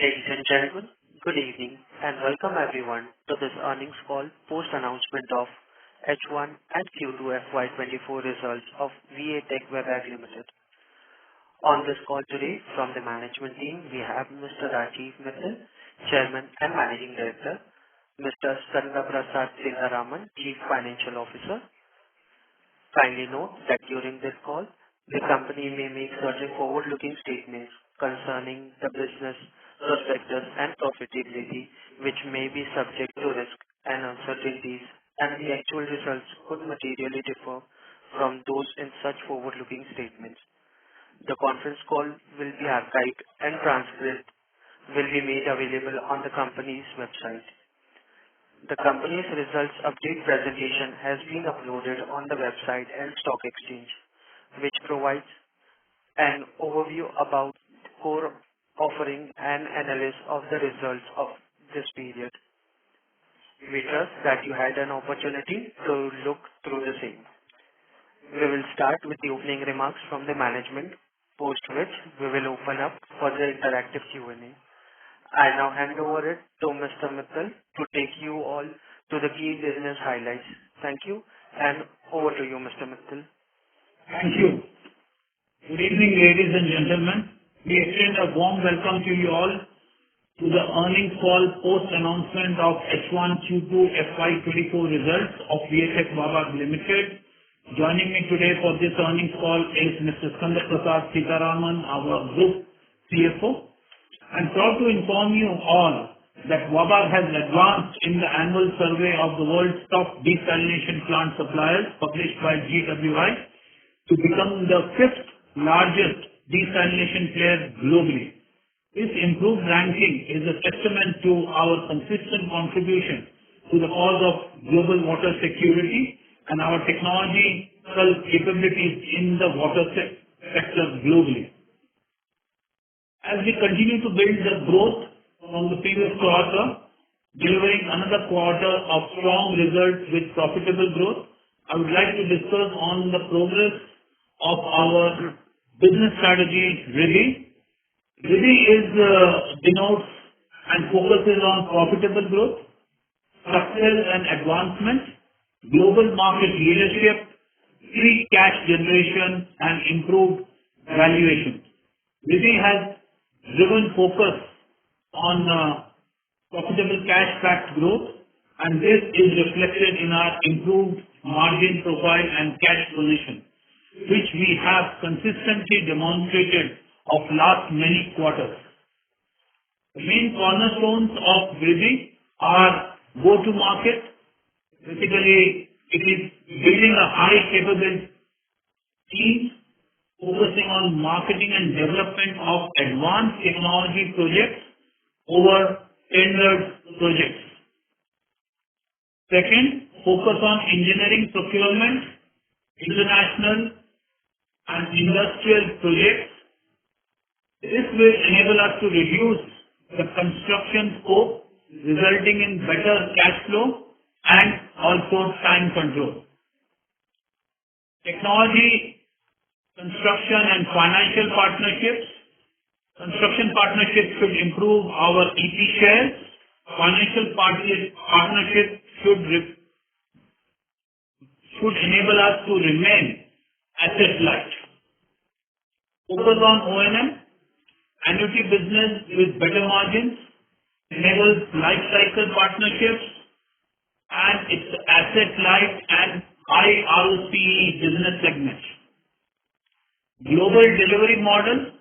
Ladies and gentlemen, good evening and welcome everyone to this earnings call post-announcement of H1 and Q2 FY24 results of Tech Wabag Ltd. On this call today from the management team, we have Mr. Rajiv Mittal, Chairman and Managing Director, Mr. Sanda Prasad Sitharaman, Chief Financial Officer. Kindly note that during this call, the company may make certain forward-looking statements concerning the business, prospectus, and profitability, which may be subject to risk and uncertainties, and the actual results could materially differ from those in such forward-looking statements. The conference call will be archived and transcript will be made available on the company's website. The company's results update presentation has been uploaded on the website and stock exchange, which provides an overview about core offering and analysis of the results of this period. We trust that you had an opportunity to look through the same. We will start with the opening remarks from the management, post which we will open up for the interactive Q&A. I now hand over it to Mr. Mittal to take you all to the key business highlights. Thank you, and over to you, Mr. Mittal. Thank you. Good evening, ladies and gentlemen. We extend a warm welcome to you all to the earnings call post-announcement of H1 Q2 FY24 results of Tech Wabag Ltd. Joining me today for this earnings call is Mr. Sanda Prasad Sitharaman, our Group CFO. I'm proud to inform you all that Wabag has advanced in the annual survey of the world's top desalination plant suppliers published by GWI to become the fifth largest desalination player globally. This improved ranking is a testament to our consistent contribution to the cause of global water security and our technological capabilities in the water sector globally. As we continue to build the growth from the previous quarter, delivering another quarter of strong results with profitable growth, I would like to discuss on the progress of our business strategy, RIDI. RIDI denotes and focuses on profitable growth, success and advancement, global market leadership, free cash generation, and improved valuation. RIDI has driven focus on profitable cash-backed growth, and this is reflected in our improved margin profile and cash position, which we have consistently demonstrated of last many quarters. The main cornerstones of RIDI are go-to-market. Basically, it is building a high-capable team, focusing on marketing and development of advanced technology projects over tendered projects. Second, focus on engineering procurement, international and industrial projects. This will enable us to reduce the construction scope, resulting in better cash flow and also time control. Technology, construction and financial partnerships. Construction partnerships should improve our EP shares. Financial partnerships should enable us to remain asset light. Focus on O&M, annuity business with better margins, enables life cycle partnerships, and its asset light and high ROCE business segments. Global delivery model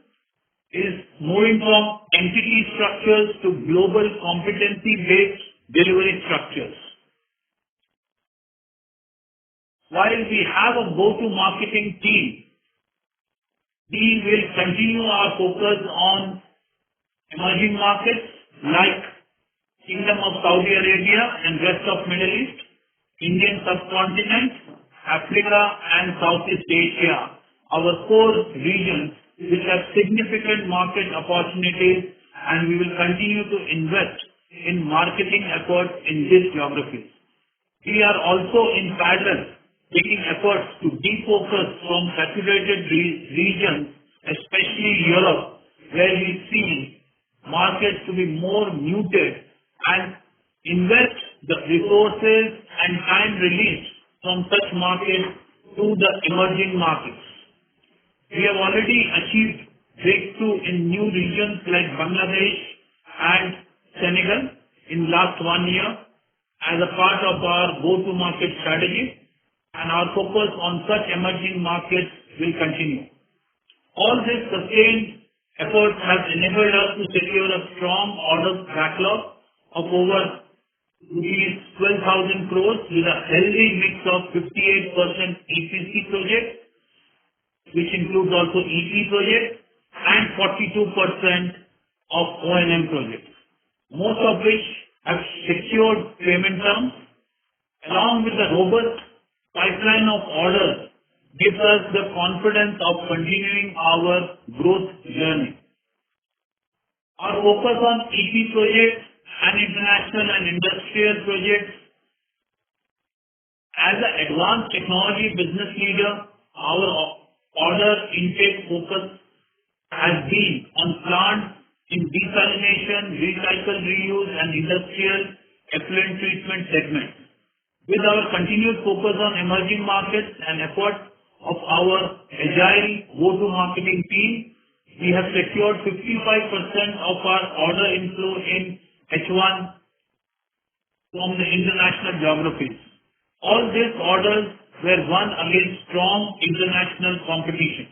is moving from entity structures to global competency-based delivery structures. While we have a go-to-marketing team, we will continue our focus on emerging markets like Kingdom of Saudi Arabia and rest of Middle East, Indian subcontinent, Africa and Southeast Asia, our core regions which have significant market opportunities, and we will continue to invest in marketing efforts in these geographies. We are also in parallel taking efforts to defocus from saturated regions, especially Europe, where we see markets to be more muted and invest the resources and time released from such markets to the emerging markets. We have already achieved breakthrough in new regions like Bangladesh and Senegal in last 1 year as a part of our go-to-market strategy, and our focus on such emerging markets will continue. All this sustained efforts have enabled us to secure a strong order backlog of over rupees 12,000 crores with a healthy mix of 58% EPC projects, which includes also EP projects, and 42% of O&M projects, most of which have secured payment terms. Along with the robust pipeline of orders gives us the confidence of continuing our growth journey. Our focus on EP projects and international and industrial projects. As an advanced technology business leader, our order intake focus has been on plants in desalination, recycle, reuse, and industrial effluent treatment segments. With our continued focus on emerging markets and effort of our agile go-to-marketing team, we have secured 55% of our order inflow in H1 from the international geographies. All these orders were won against strong international competition.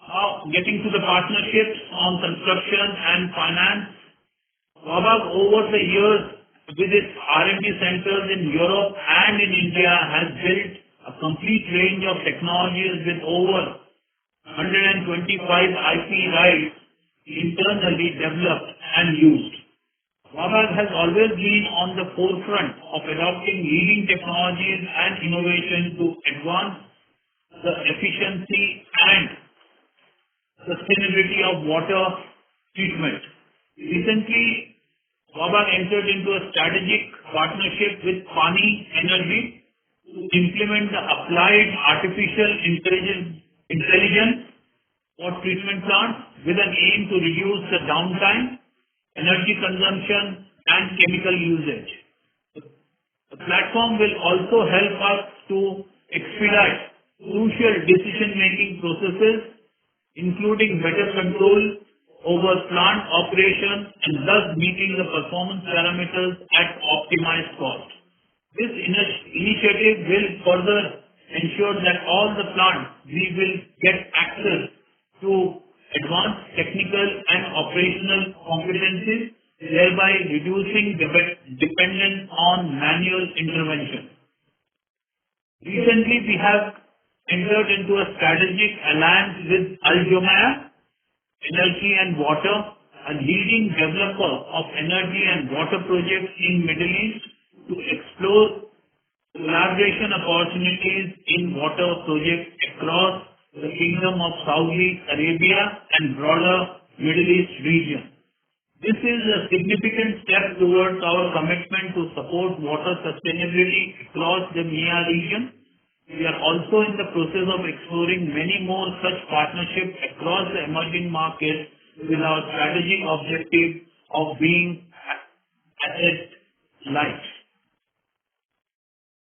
Now, getting to the partnerships on construction and finance, Wabag over the years with its R&D centers in Europe and in India has built a complete range of technologies with over 125 IP rights internally developed and used. Wabag has always been on the forefront of adopting leading technologies and innovation to advance the efficiency and sustainability of water treatment. Recently, Wabag entered into a strategic partnership with Pani Energy to implement the applied artificial intelligence for treatment plants with an aim to reduce the downtime, energy consumption, and chemical usage. The platform will also help us to expedite crucial decision-making processes, including better control over plant operation and thus meeting the performance parameters at optimized cost. This initiative will further ensure that all the plants we will get access to advanced technical and operational competencies, thereby reducing dependence on manual intervention. Recently, we have entered into a strategic alliance with Al-Jumaah Energy and Water, a leading developer of energy and water projects in Middle East, to explore collaboration opportunities in water projects across the Kingdom of Saudi Arabia and broader Middle East region. This is a significant step towards our commitment to support water sustainability across the MEA region. We are also in the process of exploring many more such partnerships across the emerging markets with our strategic objective of being asset light.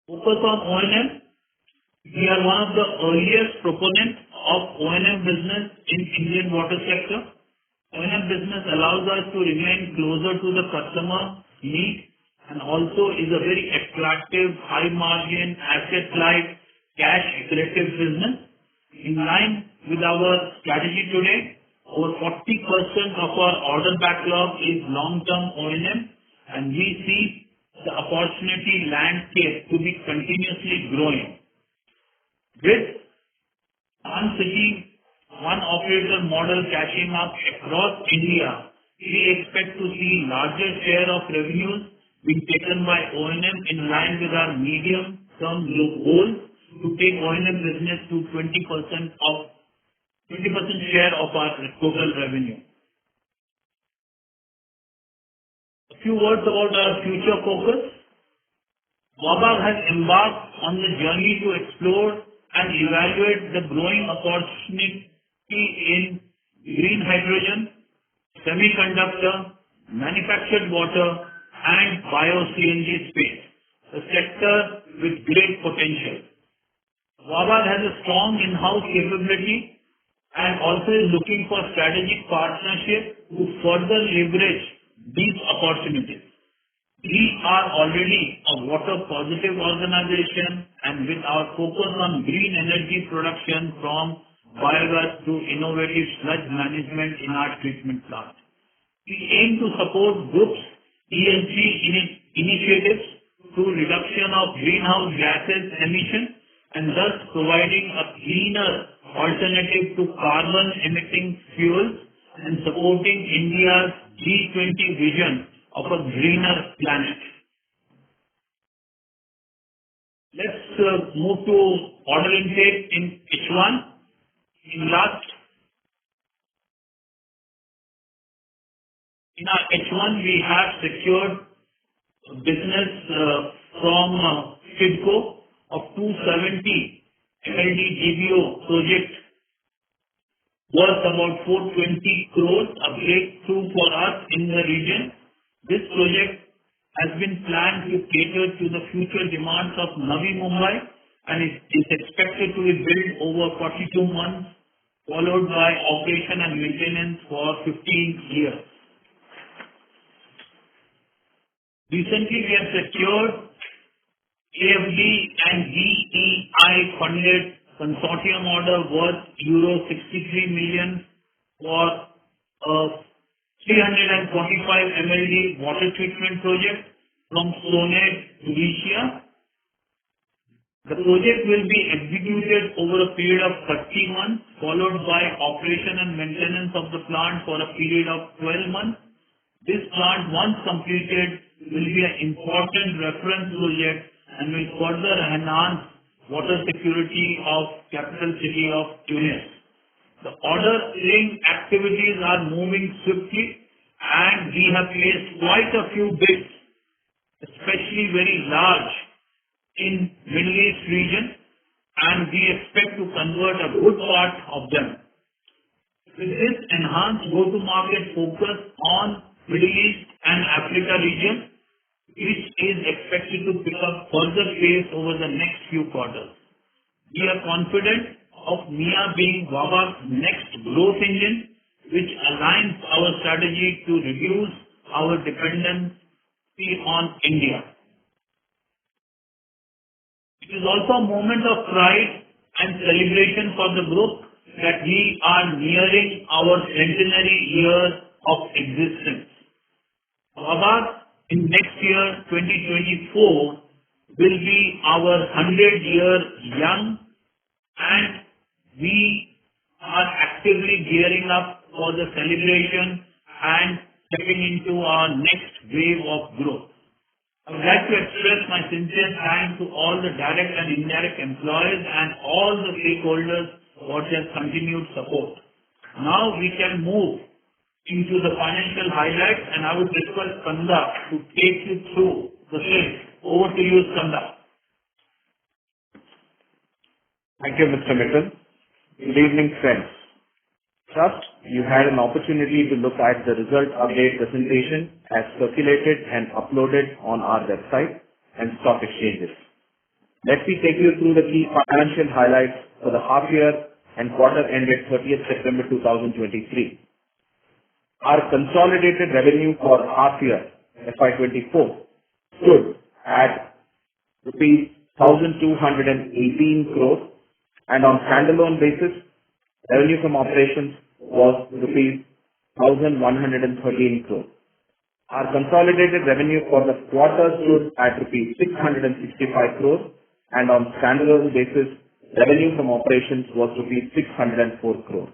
Focus on O&M. We are one of the earliest proponents of O&M business in Indian water sector. O&M business allows us to remain closer to the customer need and also is a very attractive, high margin, asset light, cash accretive business. In line with our strategy today, over 40% of our order backlog is long-term O&M, and we see the opportunity landscape to be continuously growing. With one city, one operator model catching up across India, we expect to see larger share of revenues being taken by O&M in line with our medium-term goals to take O&M business to 20% share of our total revenue. A few words about our future focus. Wabag has embarked on the journey to explore and evaluate the growing opportunity in green hydrogen, semiconductor, manufactured water, and bio-CNG space, a sector with great potential. Wabag has a strong in-house capability and also is looking for strategic partnership to further leverage these opportunities. We are already a water positive organization, and with our focus on green energy production from biogas to innovative sludge management in our treatment plant. We aim to support groups' ESG initiatives through reduction of greenhouse gases emission and thus providing a cleaner alternative to carbon emitting fuels and supporting India's G20 vision of a greener planet. Let's move to order intake in H1. In our H1, we have secured business from FIDCO of 270 MLD GBO project worth about 420 crores, a breakthrough for us in the region. This project has been planned to cater to the future demands of Navi Mumbai and is expected to be built over 42 months, followed by operation and maintenance for 15 years. Recently, we have secured AFD and VEI funded consortium order worth euro 63 million for a 345 MLD water treatment project from Sonet, Tunisia. The project will be executed over a period of 30 months, followed by operation and maintenance of the plant for a period of 12 months. This plant, once completed, will be an important reference project and will further enhance water security of capital city of Tunis. The ordering activities are moving swiftly, and we have placed quite a few bids, especially very large in Middle East region, and we expect to convert a good part of them. With this enhanced go-to-market focus on Middle East and Africa region, which is expected to pick up further pace over the next few quarters. We are confident of MEA being Wabag's next growth engine, which aligns our strategy to reduce our dependency on India. It is also a moment of pride and celebration for the group that we are nearing our centenary year of existence. Wabag in next year, 2024, will be our 100-year young, and we are actively gearing up for the celebration and stepping into our next wave of growth. I would like to express my sincere thanks to all the direct and indirect employees and all the stakeholders for their continued support. Now we can move into the financial highlights, and I would request Skanda to take you through the same. Over to you, Skanda. Thank you, Mr. Mittal. Good evening, friends. Trust you had an opportunity to look at the result update presentation as circulated and uploaded on our website and stock exchanges. Let me take you through the key financial highlights for the half year and quarter ended 30th September 2023. Our consolidated revenue for half year FY24 stood at rupees 1,218 crores, and on standalone basis, revenue from operations was rupees 1,113 crores. Our consolidated revenue for the quarter stood at rupees 665 crores, and on standalone basis, revenue from operations was rupees 604 crores.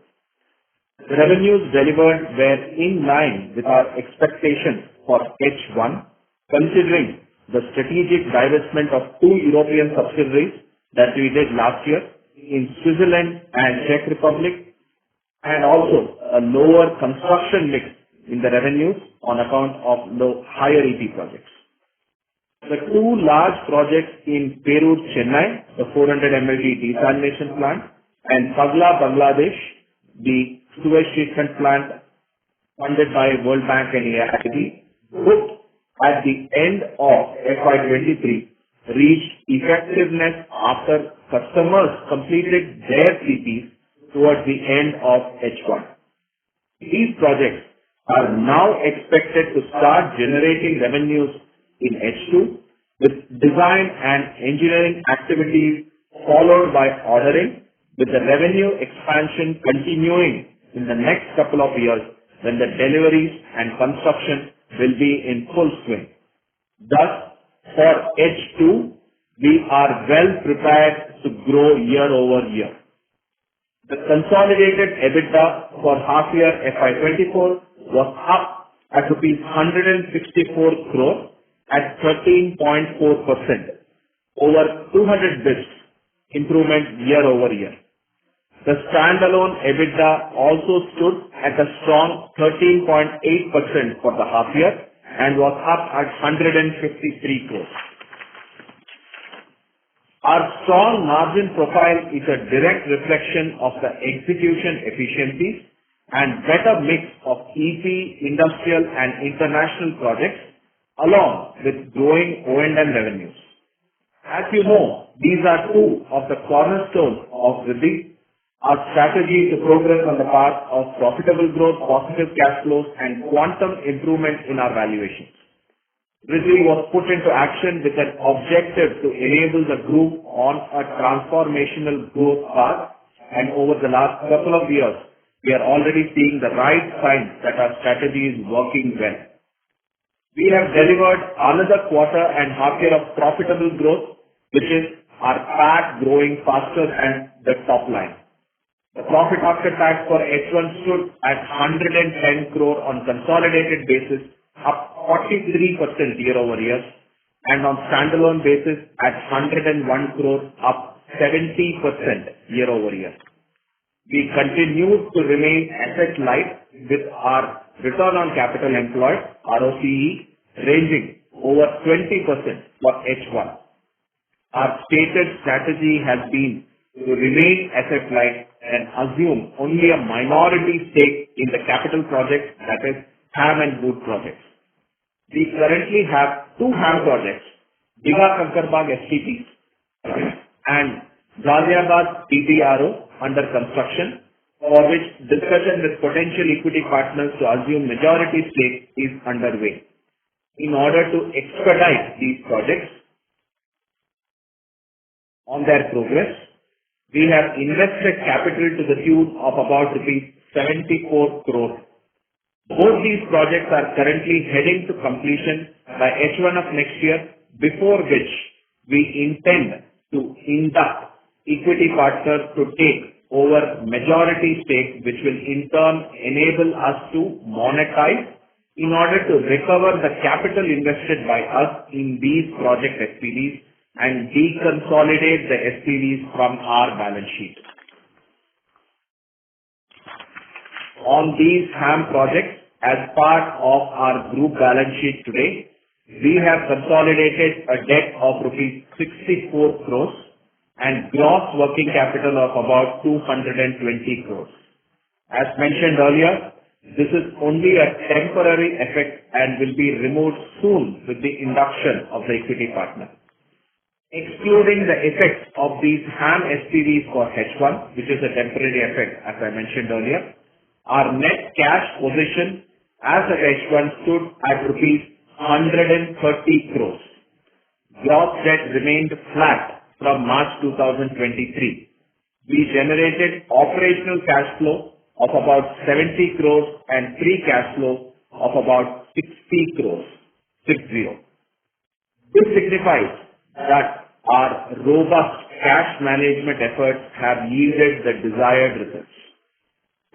The revenues delivered were in line with our expectations for H1, considering the strategic divestment of 2 European subsidiaries that we did last year in Switzerland and Czech Republic, and also a lower construction mix in the revenues on account of higher EP projects. The 2 large projects in Perur, Chennai, the 400 MLD desalination plant, and Pagla, Bangladesh, the sewage treatment plant, funded by World Bank and EBIDT, booked at the end of FY23 reached effectiveness after customers completed their CPs towards the end of H1. These projects are now expected to start generating revenues in H2, with design and engineering activities followed by ordering, with the revenue expansion continuing in the next couple of years when the deliveries and construction will be in full swing. Thus, for H2, we are well prepared to grow year over year. The consolidated EBITDA for half year FY24 was up at rupees 164 crore at 13.4%, over 200 bps improvement year over year. The standalone EBITDA also stood at a strong 13.8% for the half year and was up at 153 crores. Our strong margin profile is a direct reflection of the execution efficiencies and better mix of EP, industrial and international projects along with growing O&M revenues. As you know, these are two of the cornerstones of EBIDT, our strategy to progress on the path of profitable growth, positive cash flows and quantum improvement in our valuations. EBIDT was put into action with an objective to enable the group on a transformational growth path, and over the last couple of years, we are already seeing the right signs that our strategy is working well. We have delivered another quarter and half year of profitable growth, which is our PAT growing faster than the top line. The profit after tax for H1 stood at 110 crore on consolidated basis, up 43% year over year, and on standalone basis at 101 crore, up 70% year over year. We continue to remain asset light with our return on capital employed, ROCE, ranging over 20% for H1. Our stated strategy has been to remain asset light and assume only a minority stake in the capital projects, that is HAM and BOOT projects. We currently have two HAM projects, Kankarabagh STPs and Ghaziabad PTRO under construction, for which discussion with potential equity partners to assume majority stake is underway. In order to expedite these projects on their progress, we have invested capital to the tune of about rupees 74 crore. Both these projects are currently heading to completion by H1 of next year, before which we intend to induct equity partners to take over majority stake, which will in turn enable us to monetize in order to recover the capital invested by us in these project SPVs and deconsolidate the SPVs from our balance sheet. On these HAM projects, as part of our group balance sheet today, we have consolidated a debt of rupees 64 crores and gross working capital of about 220 crores. As mentioned earlier, this is only a temporary effect and will be removed soon with the induction of the equity partner. Excluding the effects of these HAM SPVs for H1, which is a temporary effect as I mentioned earlier, our net cash position as of H1 stood at rupees 130 crores. Gross debt remained flat from March 2023. We generated operational cash flow of about 70 crores and free cash flow of about 60 crores. 60. This signifies that our robust cash management efforts have yielded the desired results.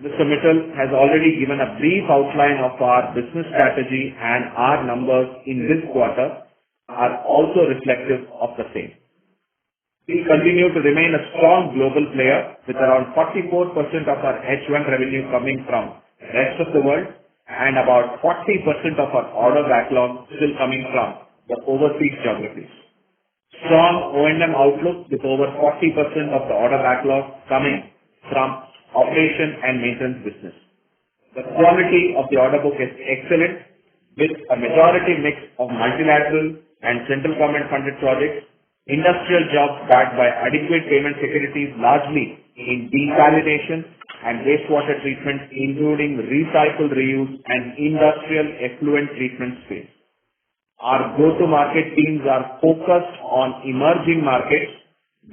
Mr. Mittal has already given a brief outline of our business strategy, and our numbers in this quarter are also reflective of the same. We continue to remain a strong global player with around 44% of our H1 revenue coming from rest of the world and about 40% of our order backlog still coming from the overseas geographies. Strong O&M outlook with over 40% of the order backlog coming from operation and maintenance business. The quality of the order book is excellent, with a majority mix of multilateral and central government funded projects, industrial jobs backed by adequate payment securities, largely in desalination and wastewater treatment, including recycle, reuse, and industrial effluent treatment space. Our go-to-market teams are focused on emerging markets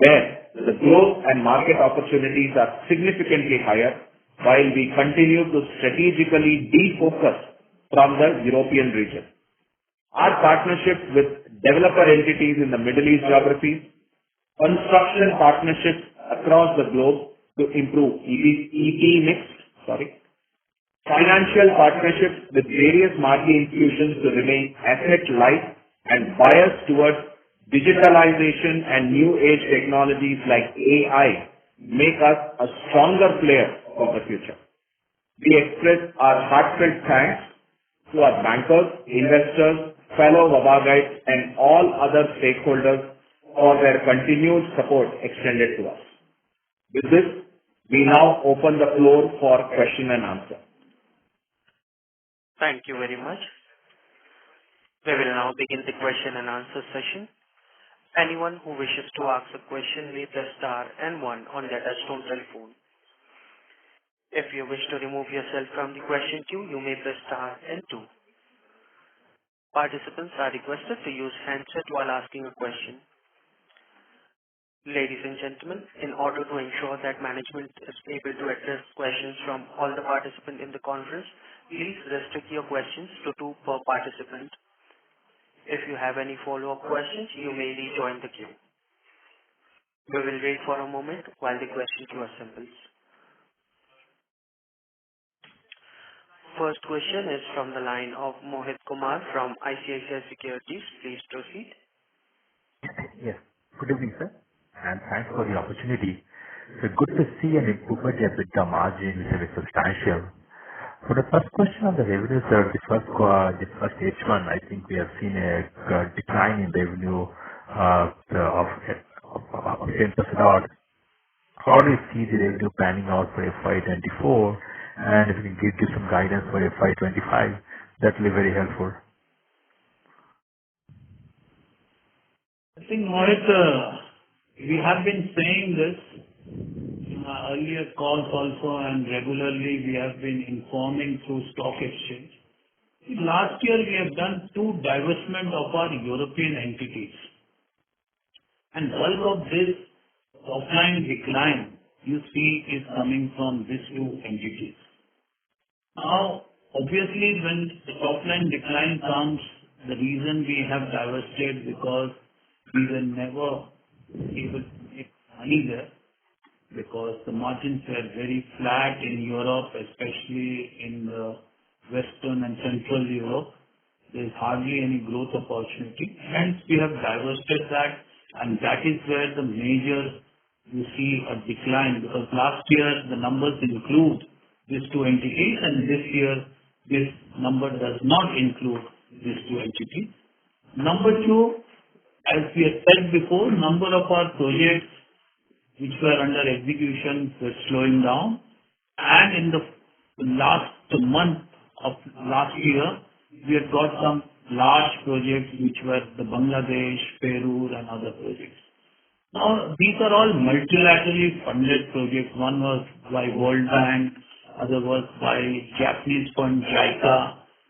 where the growth and market opportunities are significantly higher, while we continue to strategically defocus from the European region. Our partnerships with developer entities in the Middle East geographies, construction partnerships across the globe to improve EP mix, financial partnerships with various marquee institutions to remain asset light and biased towards digitalization and new age technologies like AI make us a stronger player for the future. We express our heartfelt thanks to our bankers, investors, fellow Wabagites, and all other stakeholders for their continued support extended to us. With this, we now open the floor for question and answer. Thank you very much. We will now begin the question and answer session. Anyone who wishes to ask a question may press star and one on their touchtone telephone. If you wish to remove yourself from the question queue, you may press star and two. Participants are requested to use handset while asking a question. Ladies and gentlemen, in order to ensure that management is able to address questions from all the participants in the conference, please restrict your questions to two per participant. If you have any follow-up questions, you may rejoin the queue. We will wait for a moment while the question queue assembles. First question is from the line of Mohit Kumar from ICICI Securities. Please proceed. Yes. Good evening, sir, and thanks for the opportunity. So good to see an improvement in EBITDA margin, which is substantial. For the first question on the revenue, sir, the first H1, I think we have seen a decline in revenue of 10% odd. How do you see the revenue panning out for FY24? And if you can give some guidance for FY25, that will be very helpful. I think, Mohit, we have been saying this in our earlier calls also, and regularly we have been informing through stock exchange. Last year we have done 2 divestment of our European entities, and bulk of this top-line decline you see is coming from these 2 entities. Now, obviously, when the top-line decline comes, the reason we have divested because we were never able to make money there, because the margins were very flat in Europe, especially in the Western and Central Europe. There is hardly any growth opportunity. Hence, we have divested that, and that is where the major you see a decline, because last year the numbers include these 2 entities, and this year this number does not include these 2 entities. Number 2, as we have said before, number of our projects which were under execution were slowing down, and in the last month of last year, we had got some large projects which were the Bangladesh, Peru and other projects. Now, these are all multilaterally funded projects. One was by World Bank, other was by Japanese fund JICA.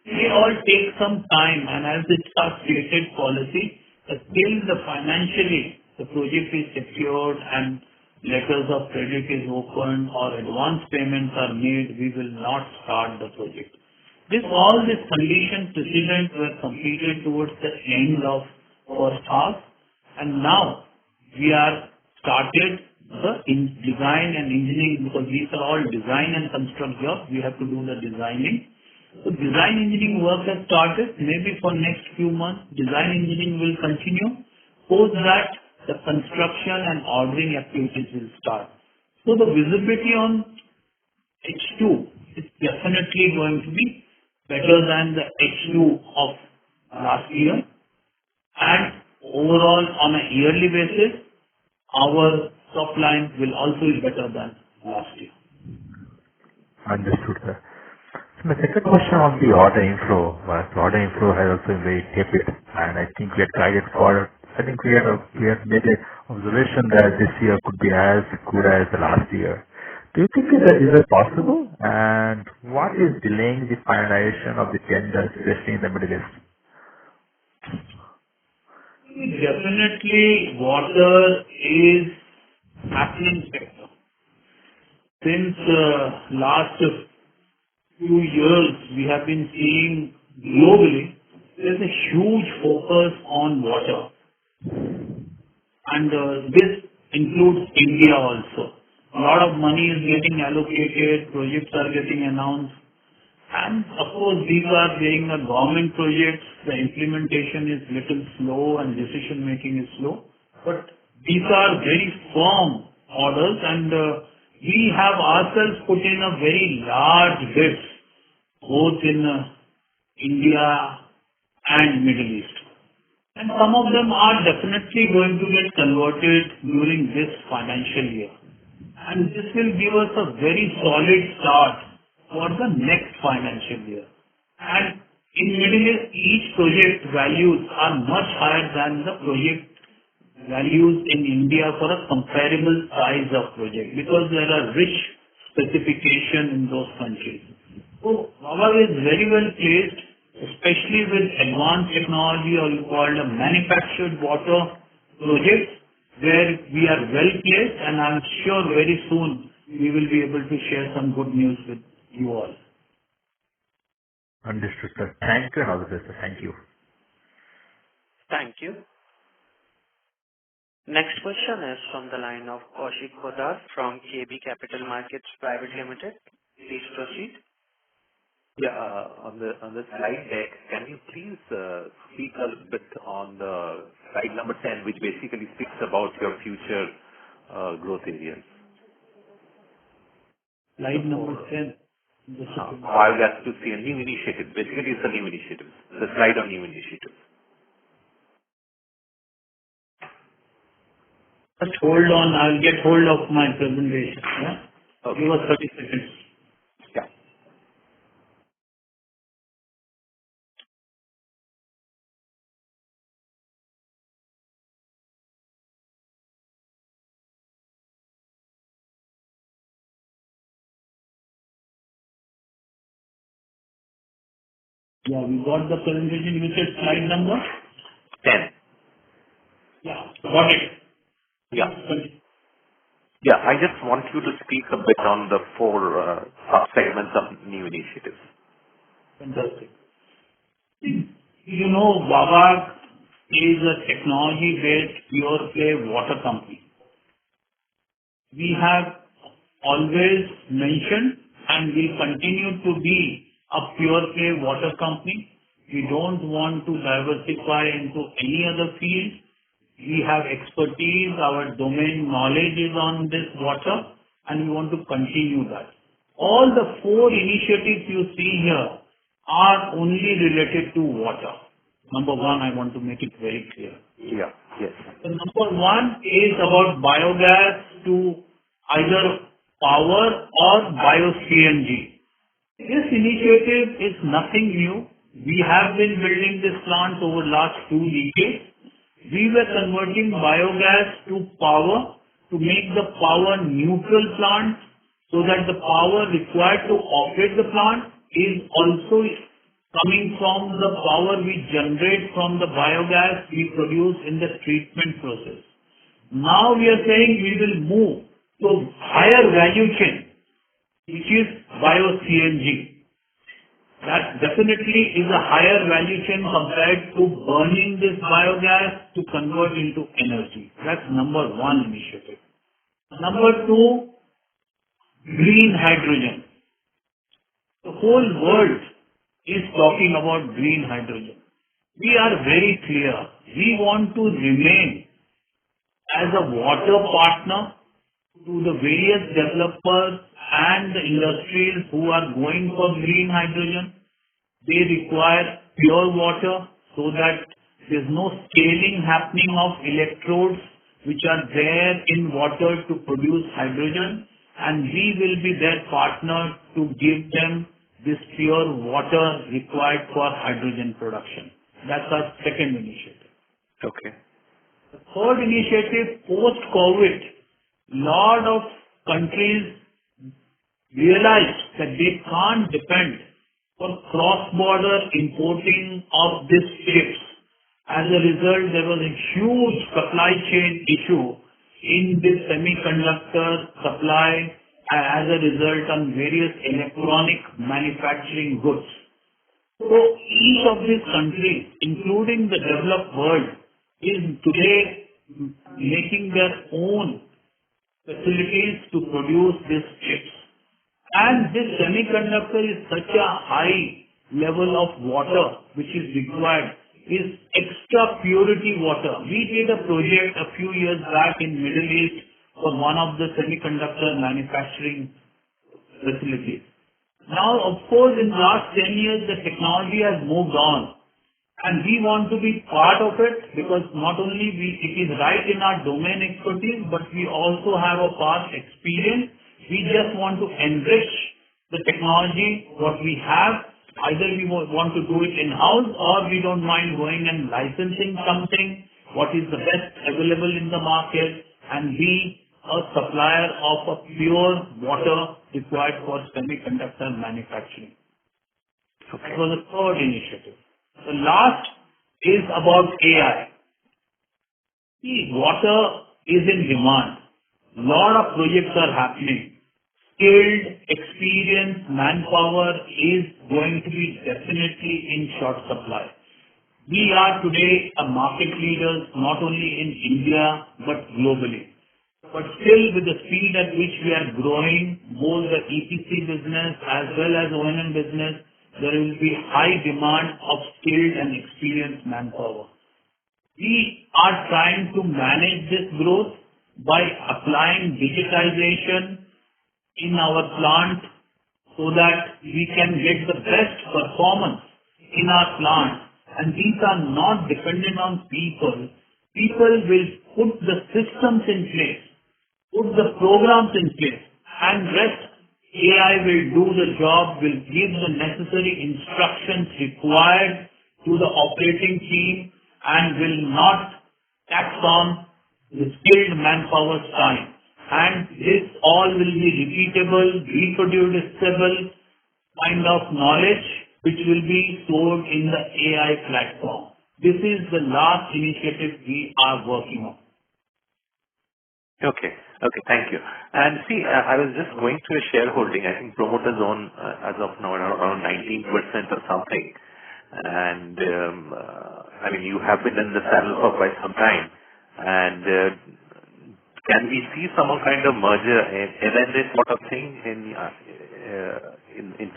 They all take some time, and as it's our stated policy, till the financially the project is secured and letters of credit is opened or advance payments are made, we will not start the project. All these conditions precedent were completed towards the end of first half, and now we are started the design and engineering, because these are all design and construct jobs. We have to do the designing. So design engineering work has started. Maybe for next few months, design engineering will continue. Post that, the construction and ordering activities will start. So the visibility on H2 is definitely going to be better than the H2 of last year. And overall, on a yearly basis, our top line will also be better than last year. Understood, sir. So my second question on the order inflow was the order inflow has also been very tepid, and I think we had guided for, I think we had made an observation that this year could be as good as the last year. Do you think that is that possible? And what is delaying the finalization of the tenders, especially in the Middle East? Definitely, water is happening sector. Since last few years, we have been seeing globally, there's a huge focus on water. And this includes India also. A lot of money is getting allocated, projects are getting announced. And of course, these are being a government projects, the implementation is little slow and decision making is slow. But these are very firm orders, and we have ourselves put in a very large bids, both in India and Middle East. And some of them are definitely going to get converted during this financial year. And this will give us a very solid start for the next financial year. And in Middle East, each project values are much higher than the project values in India for a comparable size of project, because there are rich specification in those countries. So Wabag is very well placed, especially with advanced technology, or you call it a manufactured water projects, where we are well placed, and I'm sure very soon we will be able to share some good news with you all. Understood, sir. Thank you and all the best, sir. Thank you. Thank you. Next question is from the line of Kaushik Poddar from KB Capital Markets Private Limited. Please proceed. Yeah, on the slide deck, can you please speak a bit on the slide number 10, which basically speaks about your future growth areas? Slide number 10. Biogas to see a new initiative. Basically, it's a new initiative. The slide on new initiatives. Just hold on, I'll get hold of my presentation. Yeah? Okay. Give us 30 seconds. Yeah. Yeah, we got the presentation. You said slide number? 10. Yeah, got it. Yeah. Yeah, I just want you to speak a bit on the 4 sub-segments of new initiatives. Fantastic. You know, Wabag is a technology-based pure play water company. We have always mentioned and will continue to be a pure play water company. We don't want to diversify into any other field. We have expertise, our domain knowledge is on this water, and we want to continue that. All the 4 initiatives you see here are only related to water. Number 1, I want to make it very clear. Yeah. Yes. So number 1 is about biogas to either power or bio-CNG. This initiative is nothing new. We have been building this plant over last 2 decades. We were converting biogas to power to make the power neutral plant, so that the power required to operate the plant is also coming from the power we generate from the biogas we produce in the treatment process. Now we are saying we will move to higher value chain, which is bio-CNG. That definitely is a higher value chain compared to burning this biogas to convert into energy. That's number 1 initiative. Number 2, green hydrogen. The whole world is talking about green hydrogen. We are very clear. We want to remain as a water partner to the various developers and the industries who are going for green hydrogen. They require pure water, so that there's no scaling happening of electrodes which are there in water to produce hydrogen, and we will be their partner to give them this pure water required for hydrogen production. That's our second initiative. Okay. The third initiative, post-COVID, lot of countries realized that they can't depend for cross-border importing of these chips. As a result, there was a huge supply chain issue in this semiconductor supply as a result on various electronic manufacturing goods. So each of these countries, including the developed world, is today making their own facilities to produce these chips. And this semiconductor is such a high level of water which is required, is extra purity water. We did a project a few years back in Middle East for one of the semiconductor manufacturing facilities. Now, of course, in the last 10 years, the technology has moved on. And we want to be part of it because not only it is right in our domain expertise, but we also have a past experience. We just want to enrich the technology, what we have. Either we want to do it in-house or we don't mind going and licensing something, what is the best available in the market, and be a supplier of a pure water required for semiconductor manufacturing. That was the third initiative. The last is about AI. See, water is in demand. Lot of projects are happening. Skilled, experienced manpower is going to be definitely in short supply. We are today a market leaders not only in India but globally. But still with the speed at which we are growing, both the EPC business as well as O&M business, there will be high demand of skilled and experienced manpower. We are trying to manage this growth by applying digitization in our plant so that we can get the best performance in our plant. And these are not dependent on people. People will put the systems in place, put the programs in place, and rest AI will do the job, will give the necessary instructions required to the operating team and will not tax on the skilled manpower's time. And this all will be repeatable, reproducible kind of knowledge which will be stored in the AI platform. This is the last initiative we are working on. Okay. Okay, thank you. And see, I was just going through a shareholding. I think promoters own, as of now, around 19% or something. And, I mean, you have been in the saddle for quite some time. And can we see some kind of merger, M&A sort of thing in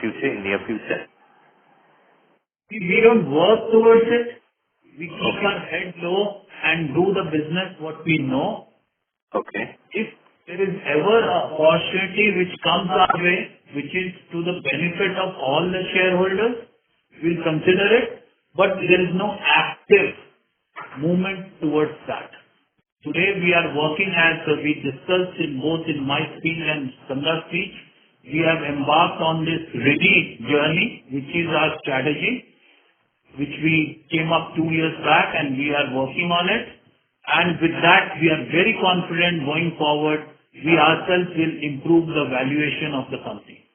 future, in near future? We don't work towards it. We keep our head low and do the business what we know. Okay. If there is ever an opportunity which comes our way, which is to the benefit of all the shareholders, we'll consider it, but there is no active movement towards that. Today we are working as we discussed in both in my speech and Sandra's speech. We have embarked on this ready journey, which is our strategy, which we came up 2 years back and we are working on it. And with that, we are very confident going forward, we ourselves will improve the valuation of the company.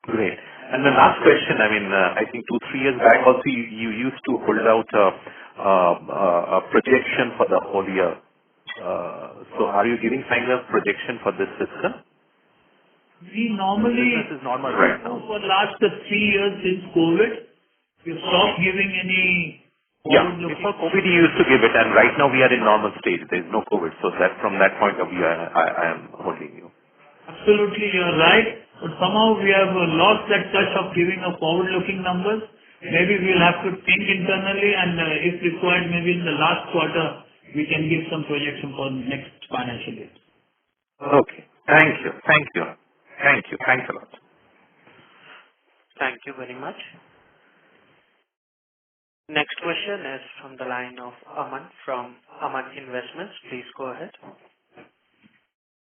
Great. And the last question, I mean, I think 2-3 years back also you used to hold out a projection for the whole year. So are you giving kind of projection for this fiscal? We normally, this is normal right now. For last 3 years since COVID, we stopped giving any. Yeah, before COVID you used to give it, and right now we are in normal stage. There is no COVID, so that from that point of view, I am holding you. Absolutely, you are right. But somehow we have lost that touch of giving a forward-looking numbers. Maybe we'll have to think internally, and if required, maybe in the last quarter we can give some projection for next financial year. Okay. Thank you. Thank you. Thank you. Thanks a lot. Thank you very much. Next question is from the line of Aman from Aman Investments. Please go ahead.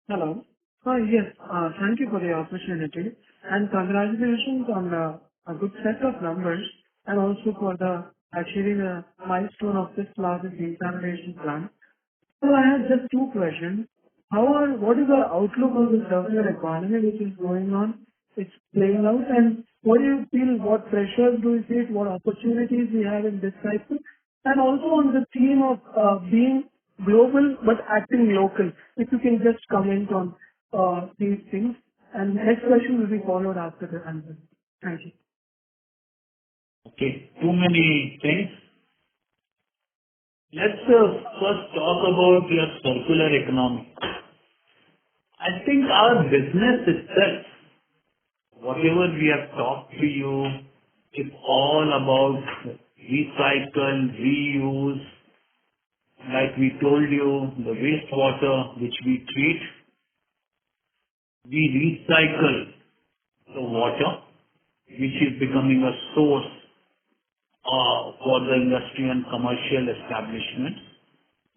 Hello. Yes. Thank you for the opportunity, and congratulations on a good set of numbers, and also for the achieving a milestone of this largest desalination plant. So I have just two questions. What is our outlook on the circular economy which is going on? It's playing out, and what do you feel, what pressures do you see, what opportunities we have in this cycle? And also on the theme of being global but acting local, if you can just comment on these things. And next question will be followed after the answer. Thank you. Okay, too many things. Let's first talk about your circular economy. I think our business itself, whatever we have talked to you, is all about recycle, reuse. Like we told you, the wastewater which we treat, we recycle the water, which is becoming a source for the industry and commercial establishments.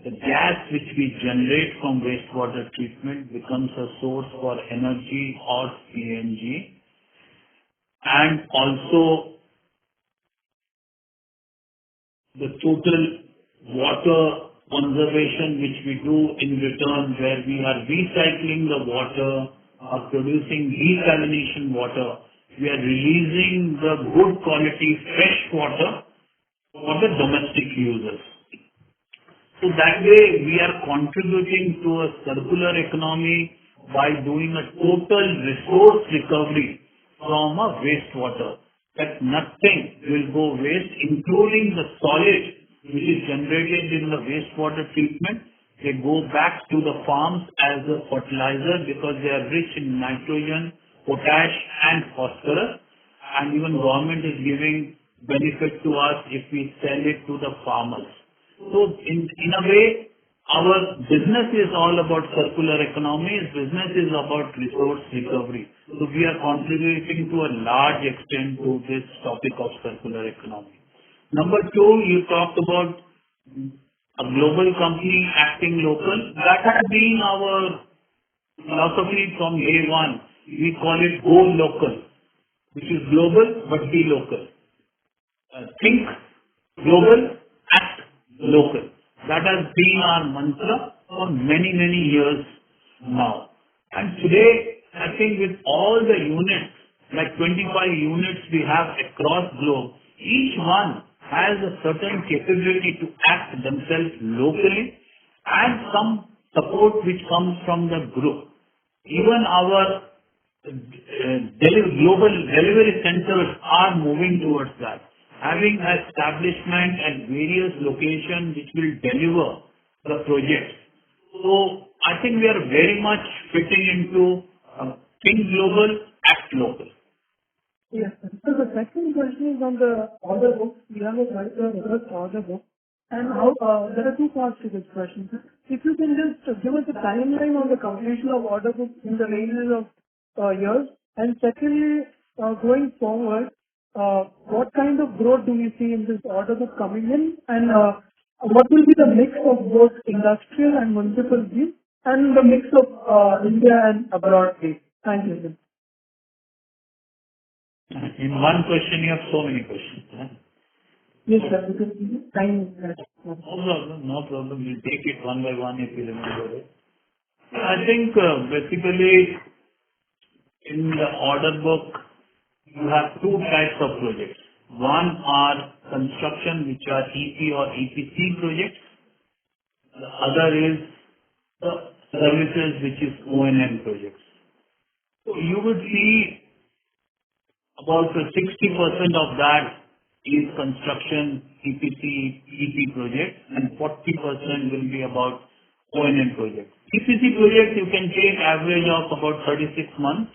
The gas which we generate from wastewater treatment becomes a source for energy or CNG. And also the total water conservation which we do in return, where we are recycling the water or producing desalination water. We are releasing the good quality fresh water for the domestic users. So that way we are contributing to a circular economy by doing a total resource recovery from a wastewater. That nothing will go waste, including the solid which is generated in the wastewater treatment. They go back to the farms as a fertilizer because they are rich in nitrogen, potash and phosphorus, and even government is giving benefit to us if we sell it to the farmers. So in a way, our business is all about circular economy. Business is about resource recovery. So we are contributing to a large extent to this topic of circular economy. Number two, you talked about a global company acting local. That has been our philosophy from day one. We call it go local, which is global but be local. Think global, act local. That has been our mantra for many, many years now. And today, I think with all the units, like 25 units we have across globe, each one has a certain capability to act themselves locally and some support which comes from the group. Even our global delivery centers are moving towards that, having an establishment at various locations which will deliver the projects. So I think we are very much fitting into think global, act local. Yes, sir. So the second question is on the order book. We have a quite a robust order book. And how there are two parts to this question, sir. If you can just give us a timeline on the completion of order book in the ranges of years. And secondly, going forward, what kind of growth do you see in this order book coming in? And what will be the mix of both industrial and municipal use and the mix of India and abroad, please? Thank you, sir. In one question, you have so many questions. Huh? Yes, sir. Because time. No problem. We'll take it one by one if you remember it. I think basically in the order book, you have two types of projects. One are construction, which are EP or EPC projects. The other is the services, which is O&M projects. So you would see about 60% of that is construction, EPC, EP projects, and 40% will be about O&M projects. EPC projects you can take average of about 36 months,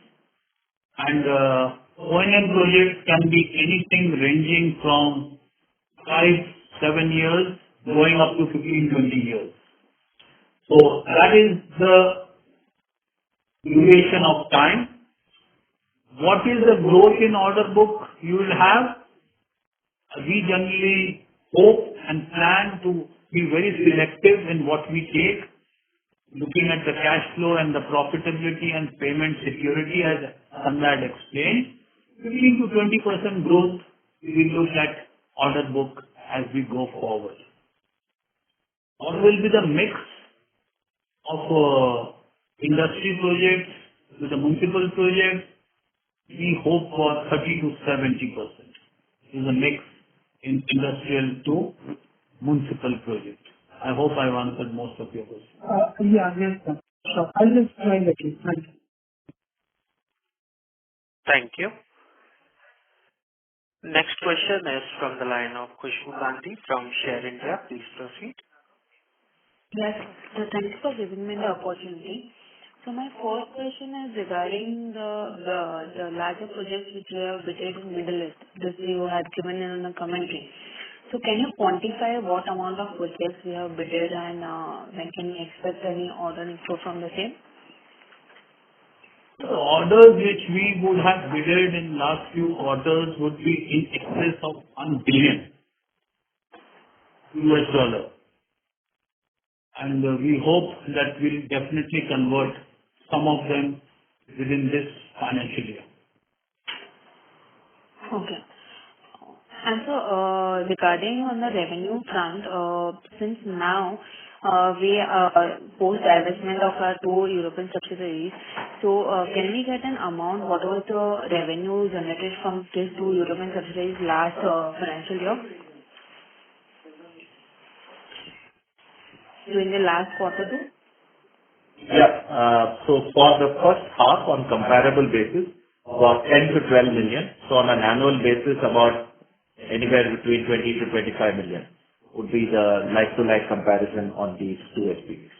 and O&M projects can be anything ranging from 5-7 years going up to 15-20 years. So that is the duration of time. What is the growth in order book you will have? We generally hope and plan to be very selective in what we take. looking at the cash flow and the profitability and payment security, as Sandra had explained, 15 to 20% growth we will look at order book as we go forward. What will be the mix of industry projects with the municipal projects? We hope for 30 to 70% is a mix in industrial to municipal projects. I hope I've answered most of your questions. Yeah, yes, sir. Sure. I'll just try that. Thank you. Thank you. Next question is from the line of Khushbu Gandhi from Share India. Please proceed. Yes, so thank you for giving me the opportunity. So my first question is regarding the larger projects which you have bidded in Middle East. This you had given in the commentary. So can you quantify what amount of projects we have bidded and when can we expect any order inflow from the same? The orders which we would have bidded in last few quarters would be in excess of $1 billion. And we hope that we'll definitely convert some of them within this financial year. Okay. And so regarding on the revenue front, since now we post divestment of our 2 European subsidiaries, so can we get an amount, what was the revenue generated from these 2 European subsidiaries last financial year? During the last quarter too? Yeah. So for the first half on comparable basis, about 10 to 12 million. So on an annual basis, about anywhere between 20 to 25 million would be the like-to-like comparison on these 2 SPVs.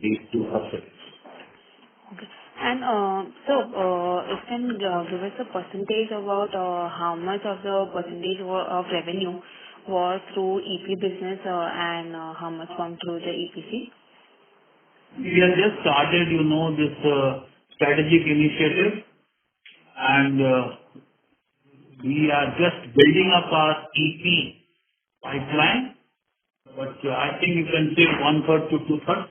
These 2 subsidiaries. Okay. And so if you can give us a percentage about how much of the percentage of revenue was through EP business and how much from through the EPC? We have just started, this strategic initiative, and we are just building up our EP pipeline, but I think you can say 1/3 to 2/3.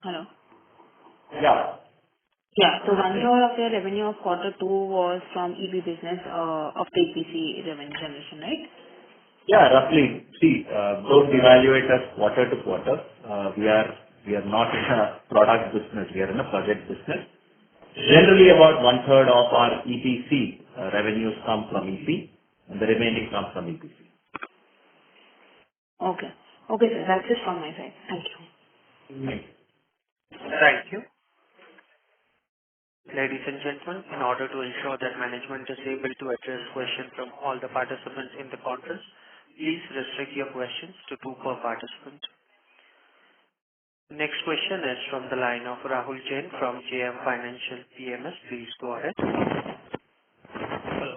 Hello? Yeah. Yeah, so 1/3 of your revenue of quarter 2 was from EP business of the EPC revenue generation, right? Yeah, roughly. See, don't evaluate us quarter to quarter. We are not in a product business. We are in a project business. Generally, about 1/3 of our EPC revenues come from EP, and the remaining comes from EPC. Okay. Okay, sir. That's it from my side. Thank you. Thank you. Thank you. Ladies and gentlemen, in order to ensure that management is able to address questions from all the participants in the conference, please restrict your questions to 2 per participant. Next question is from the line of Rahul Jain from JM Financial PMS. Please go ahead. Hello.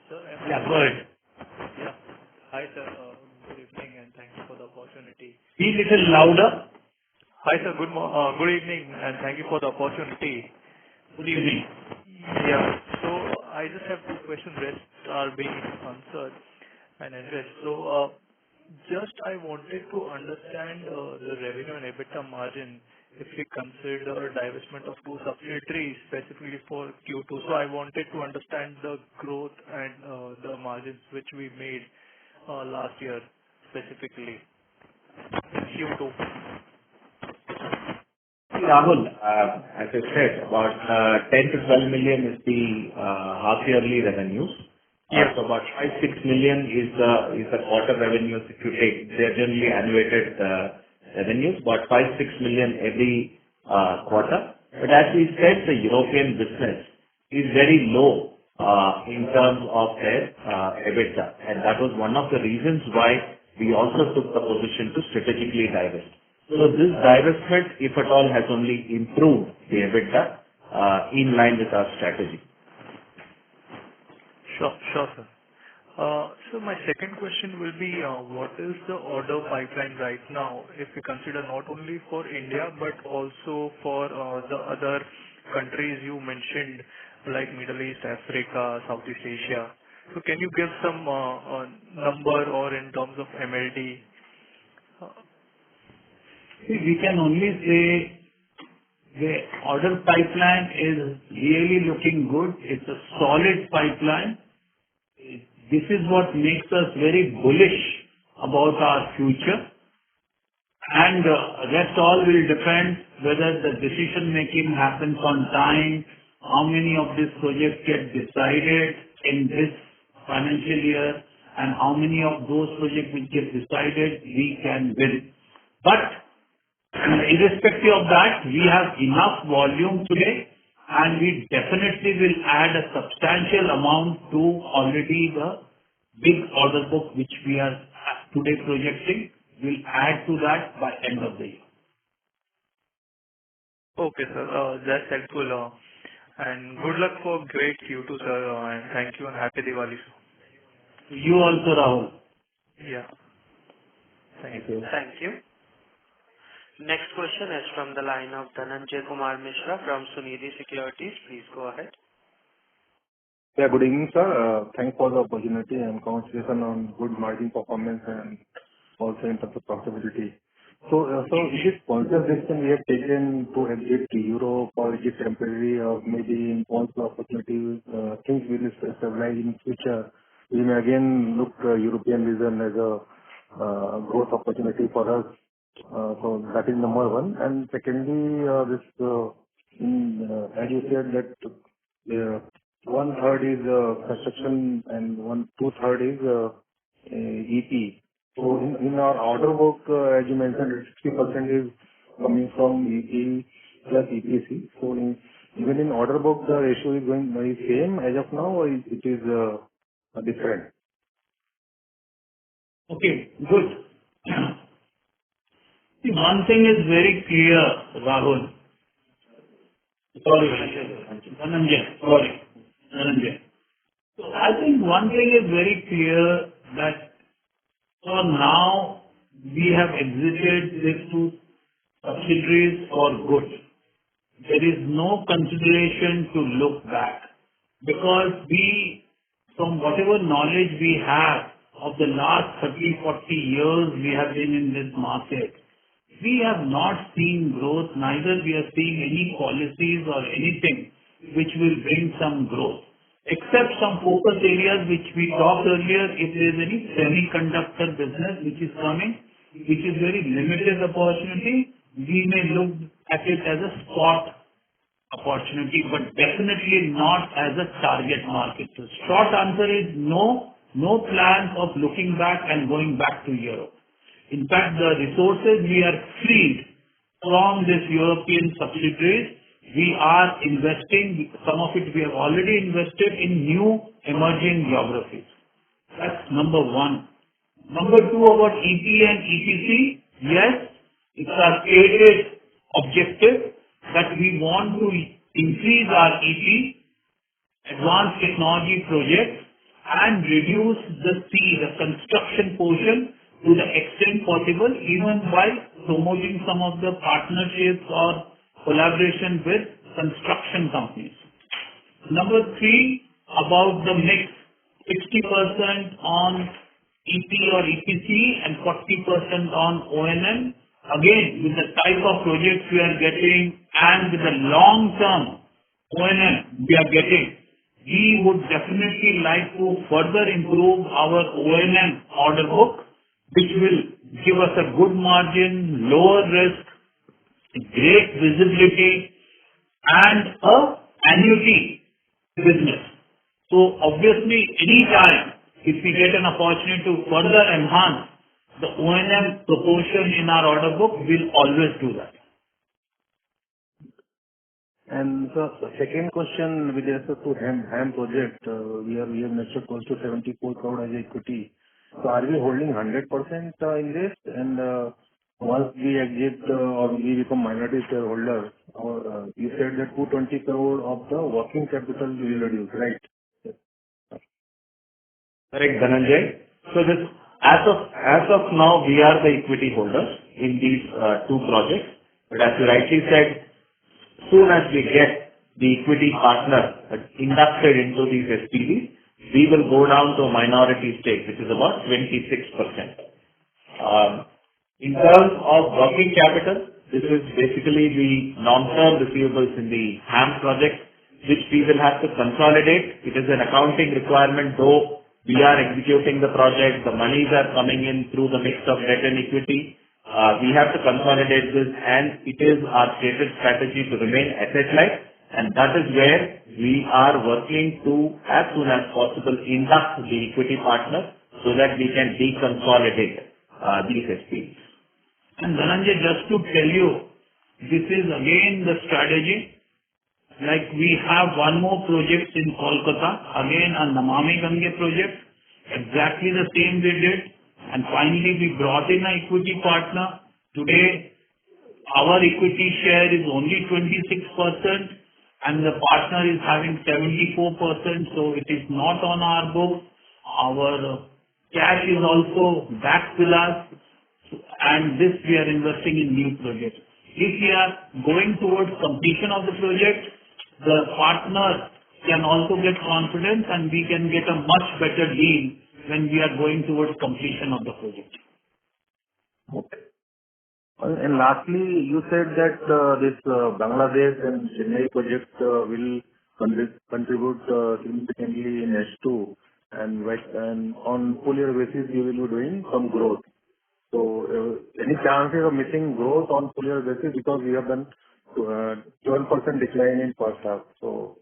Sir, Yeah, go ahead. yeah. Hi, sir. Good evening, and thanks for the opportunity. Be a little louder. Hi, sir. Good evening, and thank you for the opportunity. Good evening. Yeah. So I just have 2 questions. Rest are being answered and addressed. So just I wanted to understand the revenue and EBITDA margin if we consider divestment of 2 subsidiaries specifically for Q2. So I wanted to understand the growth and the margins which we made last year specifically in Q2. Rahul, as I said, about 10 to 12 million is the half-yearly revenues. Yeah. So about 5-6 million is the quarter revenues. If you take, they're generally annuated revenues, about 5-6 million every quarter. But as we said, the European business is very low in terms of their EBITDA, and that was one of the reasons why we also took the position to strategically divest. So this divestment, if at all, has only improved the EBITDA in line with our strategy. Sure, sir. So my second question will be, what is the order pipeline right now, if we consider not only for India, but also for the other countries you mentioned, like Middle East, Africa, Southeast Asia. So can you give some number or in terms of MLD? See, we can only say the order pipeline is really looking good. It's a solid pipeline. This is what makes us very bullish about our future. And rest all will depend whether the decision-making happens on time, how many of these projects get decided in this financial year, and how many of those projects which get decided we can win. But irrespective of that, we have enough volume today, and we definitely will add a substantial amount to already the big order book which we are today projecting. We'll add to that by end of the year. Okay, sir. That's helpful. And good luck for great Q2, sir. And thank you and happy Diwali, sir. You also, Rahul. Yeah. Thank you. Thank you. Next question is from the line of Dhananjay Kumar Mishra from Sunidhi Securities. Please go ahead. Yeah, good evening, sir. Thanks for the opportunity and congratulations on good margin performance and also in terms of profitability. So is it conscious decision we have taken to exit Europe, or is it temporary, or maybe in also opportunity, things will stabilize in future? We may again look European region as a growth opportunity for us. So that is number one. And secondly, as you said that one third is construction and two-third is EP. So in our order book, as you mentioned, 60% is coming from EP plus EPC. So even in order book, the ratio is going very same as of now, or it is different? Okay, good. See, one thing is very clear, Rahul. Sorry, Dhananjay. Sorry, Dhananjay. So I think one thing is very clear that for now we have exited these two subsidiaries for good. There is no consideration to look back, because from whatever knowledge we have of the last 30, 40 years we have been in this market, we have not seen growth, neither we are seeing any policies or anything which will bring some growth. Except some focus areas which we talked earlier, if there is any semiconductor business which is coming, which is very limited opportunity, we may look at it as a spot opportunity, but definitely not as a target market. So short answer is no plans of looking back and going back to Europe. In fact, the resources we are freed from this European subsidiaries, we are investing, some of it we have already invested in new emerging geographies. That's number one. Number two, about EP and EPC, yes, it's our stated objective that we want to increase our EP, advanced technology projects, and reduce the construction portion to the extent possible, even by promoting some of the partnerships or collaboration with construction companies. Number three, about the mix, 60% on EP or EPC and 40% on O&M. Again, with the type of projects we are getting and with the long-term O&M we are getting, we would definitely like to further improve our O&M order book, which will give us a good margin, lower risk, great visibility, and a annuity business. So obviously, any time if we get an opportunity to further enhance the O&M proportion in our order book, we'll always do that. And the second question with respect to HAM project, we have invested close to 74 crore as equity. So are we holding 100% in this? And once we exit or we become minority shareholder, you said that 220 crore of the working capital will reduce, right? Correct, Dhananjay. So this, as of now, we are the equity holders in these two projects. But as you rightly said, soon as we get the equity partner inducted into these SPVs, we will go down to a minority stake, which is about 26%. In terms of working capital, this is basically the long-term receivables in the HAM project, which we will have to consolidate. It is an accounting requirement, though we are executing the project, the monies are coming in through the mix of debt and equity. We have to consolidate this, and it is our stated strategy to remain asset-light, and that is where we are working to, as soon as possible, induct the equity partner so that we can deconsolidate these SPVs. And Dhananjay, just to tell you, this is again the strategy. Like we have one more project in Kolkata, again a Namami Gange project, exactly the same we did. And finally we brought in an equity partner. Today our equity share is only 26% and the partner is having 74%, so it is not on our books. Our cash is also back with us, and this we are investing in new projects. If we are going towards completion of the project, the partner can also get confidence and we can get a much better deal when we are going towards completion of the project. Okay. And lastly, you said that this Bangladesh and Chennai project will contribute significantly in H2, and on full year basis you will be doing some growth. So, any chances of missing growth on full year basis, because we have done 12% decline in first half. So,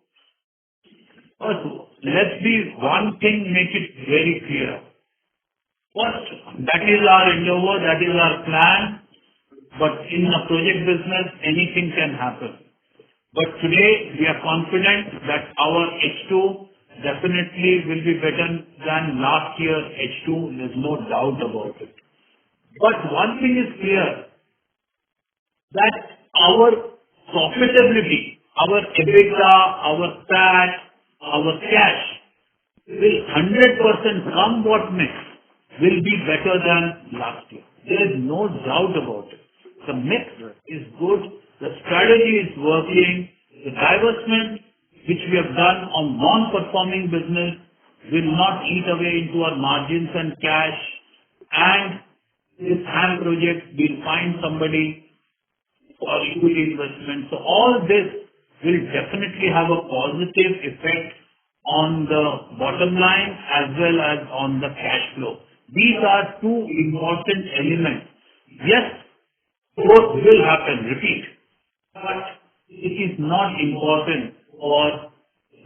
let's be one thing, make it very clear. First, that is our endeavor, that is our plan. But in the project business, anything can happen. But today, we are confident that our H2 definitely will be better than last year H2. There's no doubt about it. But one thing is clear, that our profitability, our EBITDA, our PAT, our cash will 100% come what may, will be better than last year. There is no doubt about it. The mix is good, the strategy is working, the divestment which we have done on non-performing business will not eat away into our margins and cash, and this HAM project will find somebody for equity investment. So all this will definitely have a positive effect on the bottom line as well as on the cash flow. These are two important elements. Yes, growth will happen, repeat, but it is not important for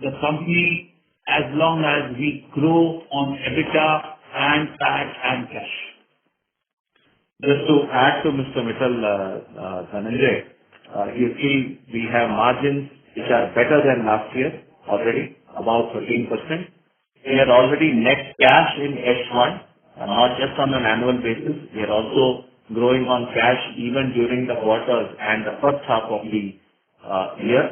the company as long as we grow on EBITDA and PAT and cash. Just to add to Mr. Mittal, Dhananjay, you see we have margins which are better than last year already, about 13%. We are already net cash in H1, not just on an annual basis. We are also growing on cash even during the quarters and the first half of the year.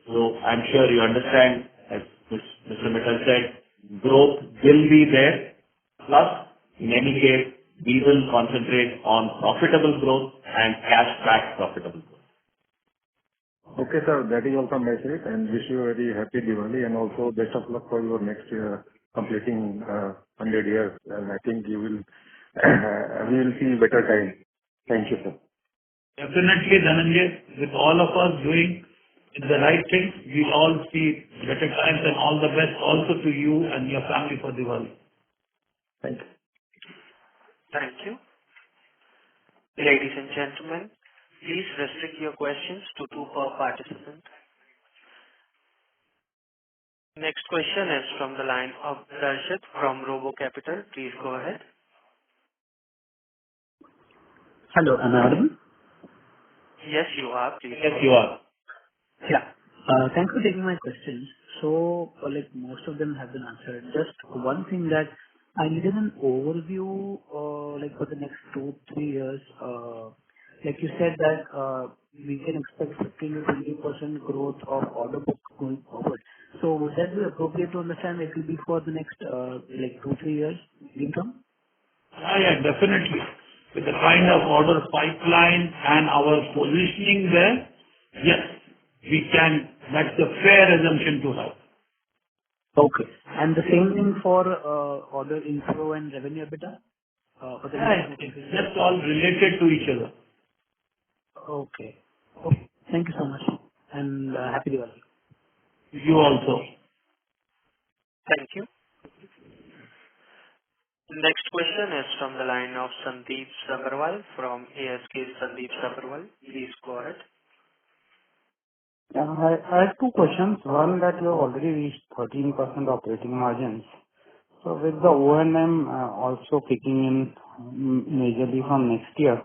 So I'm sure you understand, as Mr. Mittal said, growth will be there. Plus, in any case, we will concentrate on profitable growth and cash back profitable growth. okay, sir, that is all from my side, and wish you a very happy Diwali and also best of luck for your next year completing 100 years. And I think you will we will see better time. Thank you, sir. Definitely, Dhananjay, with all of us doing the right things, we'll all see better times, and all the best also to you and your family for Diwali. Thank you. Thank you. Ladies and gentlemen, please restrict your questions to 2 per participant. Next question is from the line of Darshit from Robo Capital. Please go ahead. Hello, am I audible? Yes, you are. Please. Yes, you are. Yeah. Thanks for taking my questions. So, like most of them have been answered. Just one thing that I needed an overview, like for the next 2-3 years. Like you said that we can expect 15 to 20% growth of order book going forward. So would that be appropriate to understand it will be for the next like 2-3 years income? Yeah, definitely. With the kind of order pipeline and our positioning there, yes, that's a fair assumption to have. Okay. And the same thing for order inflow and revenue EBITDA? For the next 2 to 3 years? That's all related to each other. Okay. Okay. Thank you so much, and happy Diwali. You also. Thank you. Next question is from the line of Sandeep Sabharwal from ASK Sandeep Sabharwal. Please go ahead. Yeah, I have two questions. One, that you have already reached 13% operating margins. So with the O&M also kicking in majorly from next year,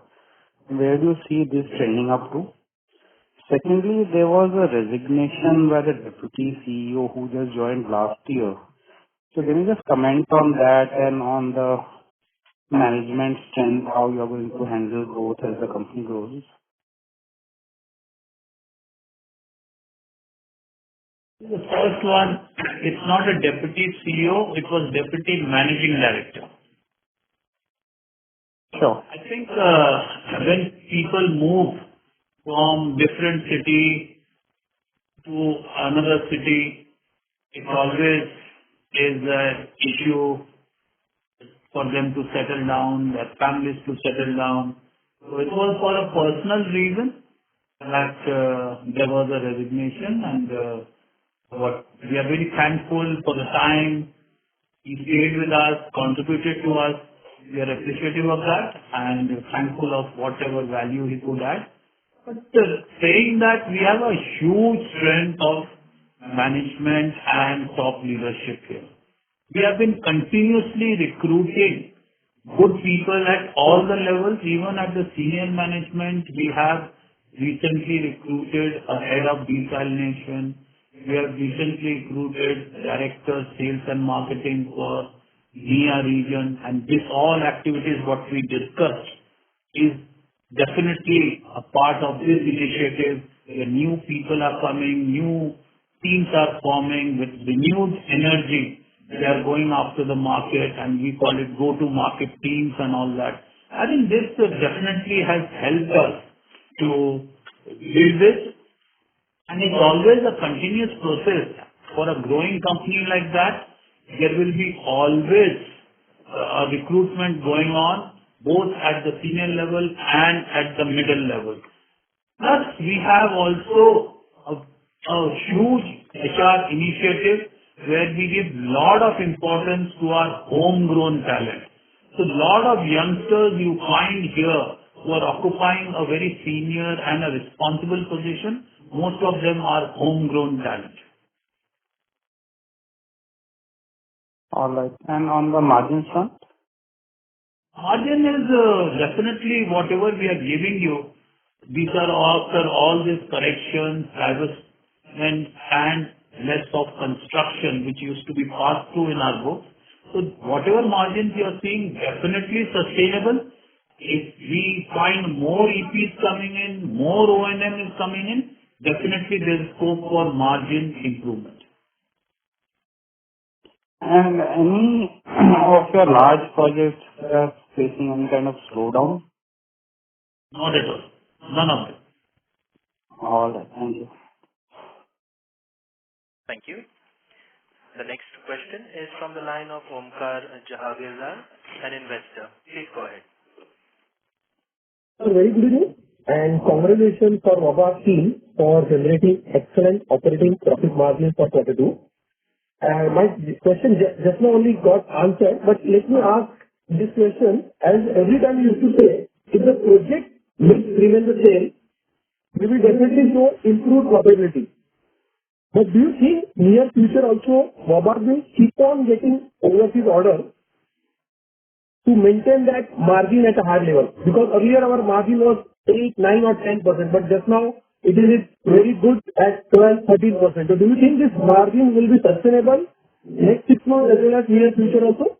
where do you see this trending up to? Secondly, there was a resignation by the deputy CEO who just joined last year. So can you just comment on that and on the management strength, how you are going to handle growth as the company grows? The first one, it's not a deputy CEO, it was deputy managing director. Sure. I think when people move from different city to another city, it always is an issue for them to settle down, their families to settle down. So it was for a personal reason that there was a resignation, and we are very thankful for the time he stayed with us, contributed to us. We are appreciative of that and thankful of whatever value he could add. But saying that, we have a huge strength of management and top leadership here. We have been continuously recruiting good people at all the levels, even at the senior management. We have recently recruited a head of desalination. We have recently recruited director sales and marketing for NIA region, and this all activities what we discussed is definitely a part of this initiative. The new people are coming, new teams are forming with renewed energy. They are going after the market, and we call it go-to-market teams and all that. I think this definitely has helped us to build this, and it's always a continuous process. For a growing company like that, there will be always a recruitment going on, both at the senior level and at the middle level. Plus, we have also a huge HR initiative where we give lot of importance to our homegrown talent. So lot of youngsters you find here who are occupying a very senior and a responsible position, most of them are homegrown talent. All right. And on the margin front? Margin is definitely whatever we are giving you. These are after all these corrections, divestment, and less of construction, which used to be passed through in our books. So whatever margins you are seeing, definitely sustainable. If we find more EPs coming in, more O&M is coming in, definitely there is scope for margin improvement. And any of your large projects are facing any kind of slowdown? Not at all. None of them. All right. Thank you. Thank you. The next question is from the line of Omkar Jahagirdar, an investor. Please go ahead. Very good evening, and congratulations for Wabag team for generating excellent operating profit margins for Q2. My question just now only got answered, but let me ask this question. As every time you used to say, if the project mix remains the same, we will definitely show improved profitability. But do you think near future also Wabag will keep on getting overseas orders to maintain that margin at a high level? Because earlier our margin was 8, 9 or 10%, but just now it is very good at 12, 13%. So do you think this margin will be sustainable next 6 months as well as near future also?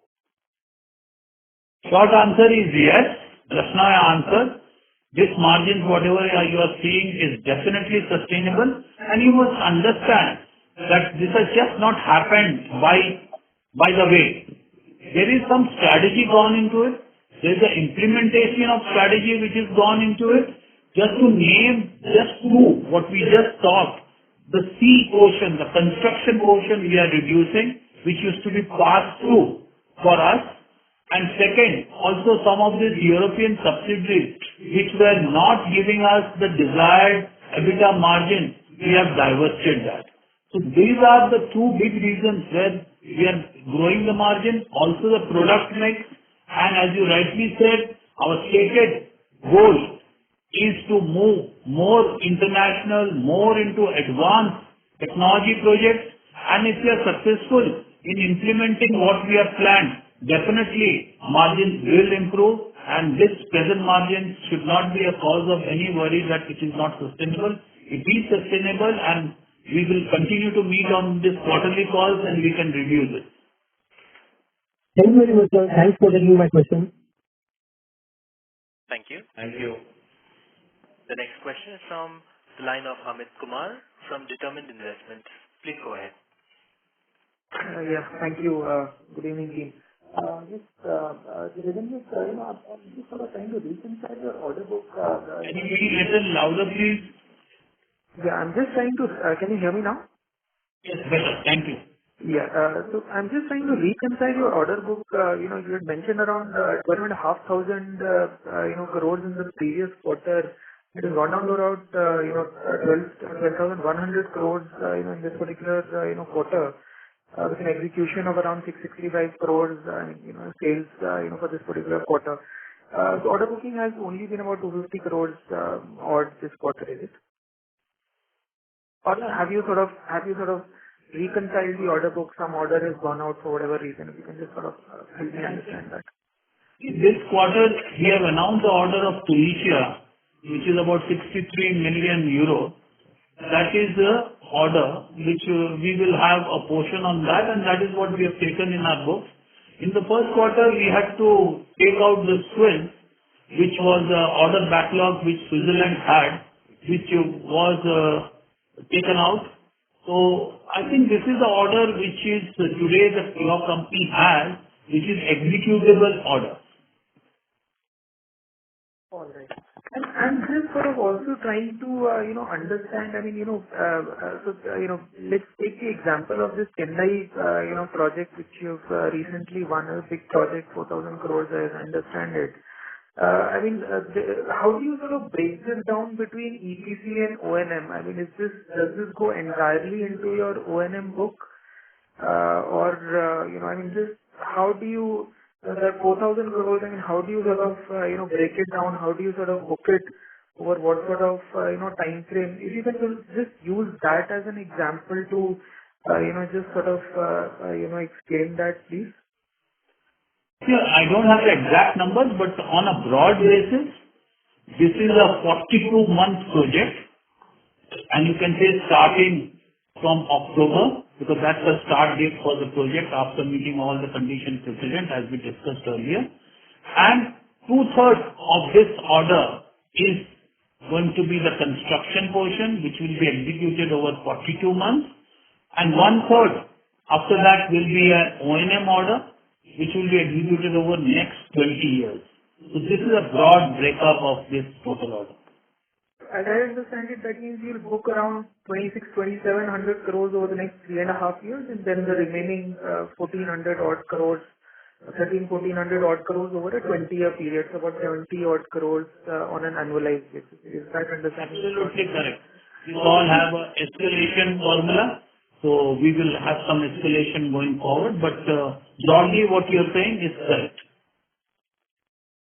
Short answer is yes. Just now I answered. This margin, whatever you are seeing, is definitely sustainable, and you must understand that this has just not happened by the way. There is some strategy gone into it. There is the implementation of strategy which is gone into it. Just to name just two, what we just talked, the C portion, the construction portion we are reducing, which used to be passed through for us. And second, also some of these European subsidiaries which were not giving us the desired EBITDA margin, we have divested that. So these are the two big reasons where we are growing the margin, also the product mix, and as you rightly said, our stated goal is to move more international, more into advanced technology projects, and if we are successful in implementing what we have planned, definitely margins will improve, and this present margin should not be a cause of any worry that it is not sustainable. It is sustainable, and we will continue to meet on this quarterly calls, and we can review this. Thank you very much, sir. Thanks for taking my question. Thank you. Thank you. The next question is from the line of Amit Kumar from Determined Investments. Please go ahead. Yeah, thank you. Good evening, team. Just, I'm just sort of trying to reconcile your order book. Can you be a little louder, please? Yeah, I'm just trying to, can you hear me now? Yes, better. Thank you. Yeah, so I'm just trying to reconcile your order book. You had mentioned around 12,500 crores in the previous quarter. It has gone down to around 12,100 crores in this particular quarter. With an execution of around 665 crores, sales, for this particular quarter. The order booking has only been about 250 crores odd this quarter, is it? Or have you sort of reconciled the order book? Some order has gone out for whatever reason. If you can just sort of help me understand that. This quarter, we have announced the order of Tunisia, which is about 63 million euro. That is the order which we will have a portion on that, and that is what we have taken in our books. In the first quarter, we had to take out the swing, which was the order backlog which Switzerland had, which was taken out. So I think this is the order which is today your company has, which is executable order. All right. And I'm just sort of also trying to, understand, let's take the example of this Chennai, project which you've recently won, a big project, 4,000 crores, as I understand it. How do you sort of break this down between EPC and O&M? Does this go entirely into your O&M book? Just how do you, that 4,000 crores, how do you sort of, break it down? How do you sort of book it over what sort of, time frame? If you can just use that as an example to, just sort of, explain that, please. Yeah, I don't have the exact numbers, but on a broad basis, this is a 42-month project, and you can say starting from October, because that's the start date for the project after meeting all the conditions precedent, as we discussed earlier. And 2/3 of this order is going to be the construction portion, which will be executed over 42 months, and 1/3 after that will be an O&M order, which will be executed over next 20 years. So this is a broad breakup of this total order. As I understand it, that means you'll book around 2,700 crores over the next 3.5 years, and then the remaining 1,400 odd crores over a 20-year period, so about 70 odd crores on an annualized basis. Is that understanding? Absolutely correct. We all have a escalation formula, so we will have some escalation going forward, but broadly what you're saying is correct.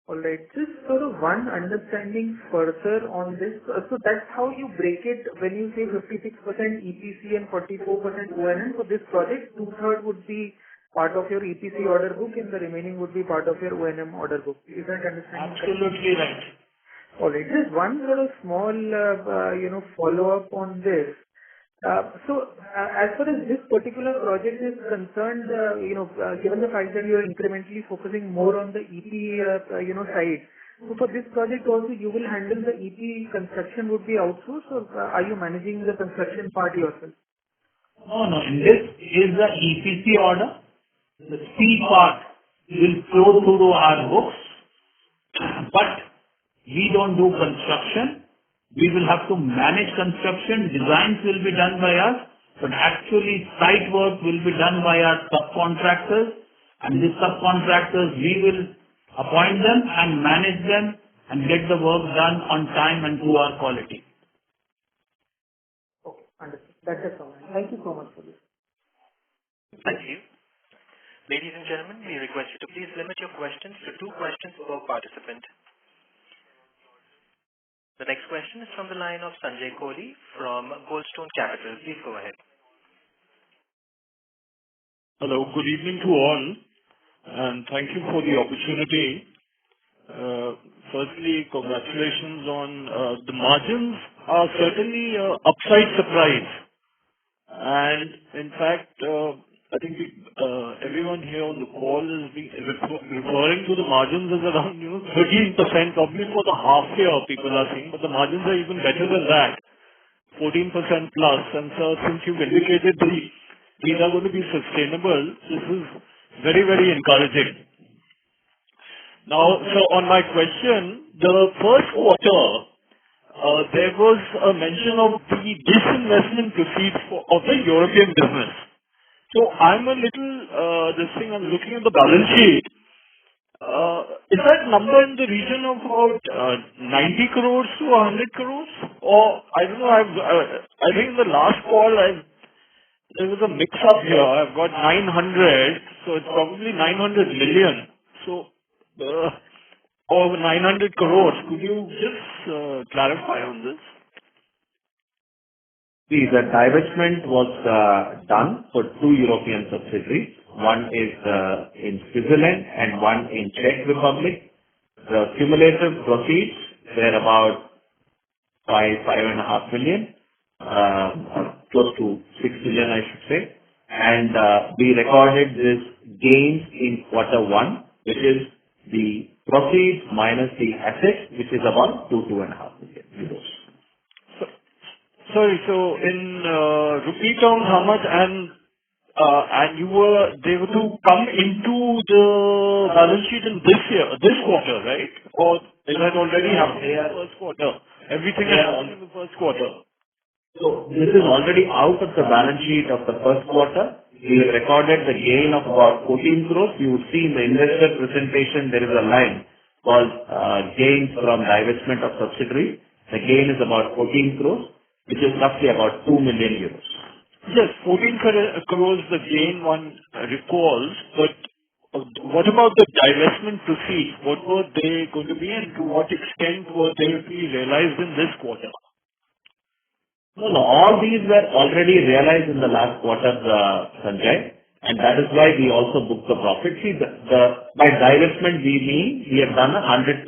All right. Just sort of one understanding further on this. So that's how you break it when you say 56% EPC and 44% O&M for this project. 2/3 would be part of your EPC order book, and the remaining would be part of your O&M order book. Is that understanding correct? Absolutely right. All right. Just one sort of small, follow-up on this. As far as this particular project is concerned, given the fact that you are incrementally focusing more on the EP, side, so for this project also, you will handle the EP construction would be outsourced, or are you managing the construction part yourself? No. This is the EPC order. The C part will flow through our books, but we don't do construction. We will have to manage construction. Designs will be done by us, but actually site work will be done by our subcontractors. And these subcontractors, we will appoint them and manage them and get the work done on time and to our quality. Okay, understood. That's it from me. Thank you so much for this. Thank you. Ladies and gentlemen, we request you to please limit your questions to 2 questions per participant. The next question is from the line of Sanjay Kohli from Goldstone Capital. Please go ahead. Hello, good evening to all, and thank you for the opportunity. Firstly, congratulations on the margins are certainly an upside surprise. And in fact, I think everyone here on the call is referring to the margins as around 13%. Probably for the half year people are saying, but the margins are even better than that, 14% plus. And so since you've indicated these are going to be sustainable, this is very, very encouraging. Now, so on my question, the first quarter, there was a mention of the disinvestment proceeds of the European business. So I'm a little, I'm looking at the balance sheet. Is that number in the region of about 90 crores to 100 crores? Or, I don't know, I think in the last call, there was a mix-up here. I've got 900, so it's probably 900 million. So, or 900 crores. Could you just clarify on this? See, the divestment was done for 2 European subsidiaries. One is in Switzerland and one in Czech Republic. The cumulative proceeds were about 5.5 million, close to 6 million, I should say. And we recorded this gains in quarter 1, which is the proceeds minus the assets, which is about 2.5 million euros. Sorry, so in rupee terms, how much, and they were to come into the balance sheet in this quarter, right? Or is that already happened in the first quarter? Everything is happened in the first quarter. So this is already out of the balance sheet of the first quarter. We have recorded the gain of about 14 crores. You would see in the investor presentation there is a line called gains from divestment of subsidiary. The gain is about 14 crores, which is roughly about 2 million euros. Yes, 14 crores the gain one recalls, but what about the divestment proceeds? What were they going to be, and to what extent were they to be realized in this quarter? No, all these were already realized in the last quarter, Sanjay, and that is why we also booked the profit. See, by divestment we mean we have done a 100%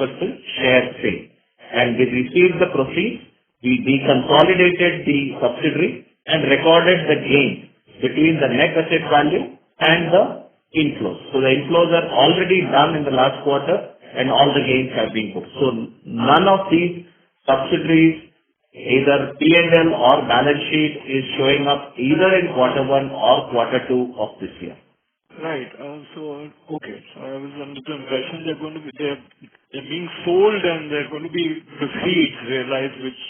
share sale, and we received the proceeds, we deconsolidated the subsidiary and recorded the gain between the net asset value and the inflows. So the inflows are already done in the last quarter and all the gains have been booked. So none of these subsidiaries, either P&L or balance sheet, is showing up either in quarter 1 or quarter 2 of this year. Right. Okay. So I was under the impression they're being sold and they're going to be proceeds realized, which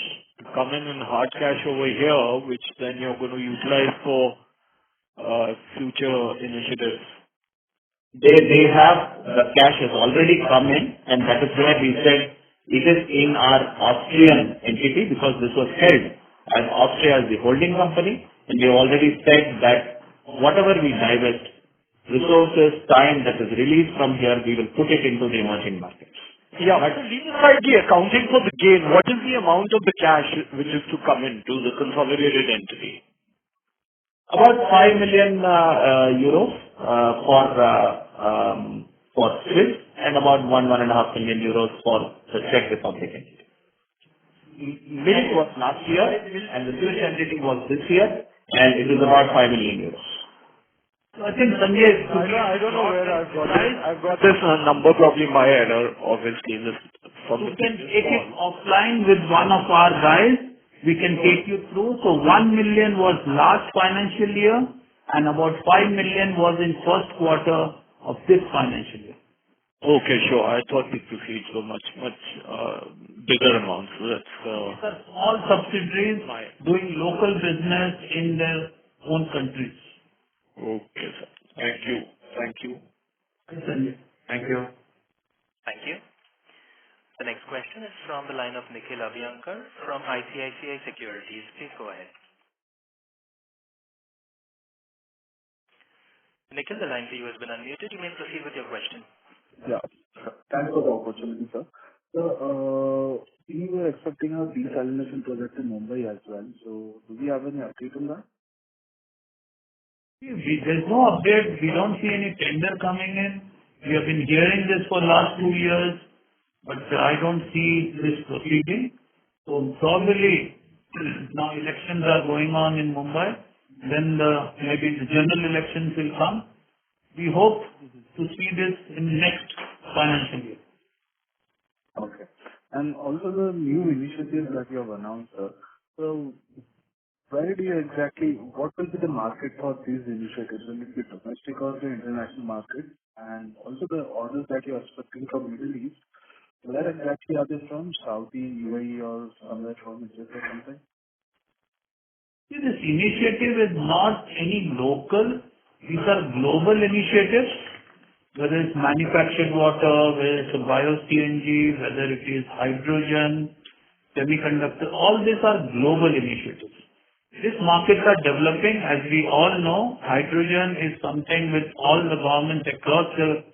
come in hard cash over here, which then you're going to utilize for future initiatives. They have, the cash has already come in, and that is where we said it is in our Austrian entity, because this was held as Austria as the holding company, and we already said that whatever we divest, resources, time that is released from here, we will put it into the emerging markets. Yeah, but leave aside the accounting for the gain, what is the amount of the cash which is to come into the consolidated entity? About 5 million euros for Swiss, and about 1.5 million euros for the Czech Republic entity. Milk was last year, and the Swiss entity was this year, and it is about 5 million euros. So I think, Sanjay, I don't know where I've got it. I've got this number, probably my error, obviously. You can take it offline with one of our guys. We can take you through. So 1 million was last financial year, and about 5 million was in first quarter of this financial year. Okay, sure. I thought the proceeds were much bigger amounts. So that's These are small subsidiaries doing local business in their own countries. okay, sir. Thank you. Thank you. Yes, Sanjay. Thank you. Thank you. The next question is from the line of Nikhil Abhyankar from ICICI Securities. Please go ahead. Nikhil, the line for you has been unmuted. You may proceed with your question. Yeah. Thanks for the opportunity, sir. So, we were expecting a desalination project in Mumbai as well. So do we have any update on that? There's no update. We don't see any tender coming in. We have been hearing this for last 2 years, but I don't see this proceeding. So probably now elections are going on in Mumbai, then maybe the general elections will come. We hope to see this in next financial year. Okay. And also the new initiatives that you have announced, sir. So where do you exactly, what will be the market for these initiatives? Will it be domestic or the international market? And also the orders that you are expecting from Middle East, where exactly are they from? Saudi, UAE, or somewhere from Egypt or something? See, this initiative is not any local. These are global initiatives, whether it's manufactured water, whether it's a bio-CNG, whether it is hydrogen, semiconductor, all these are global initiatives. These markets are developing. As we all know, hydrogen is something which all the governments across the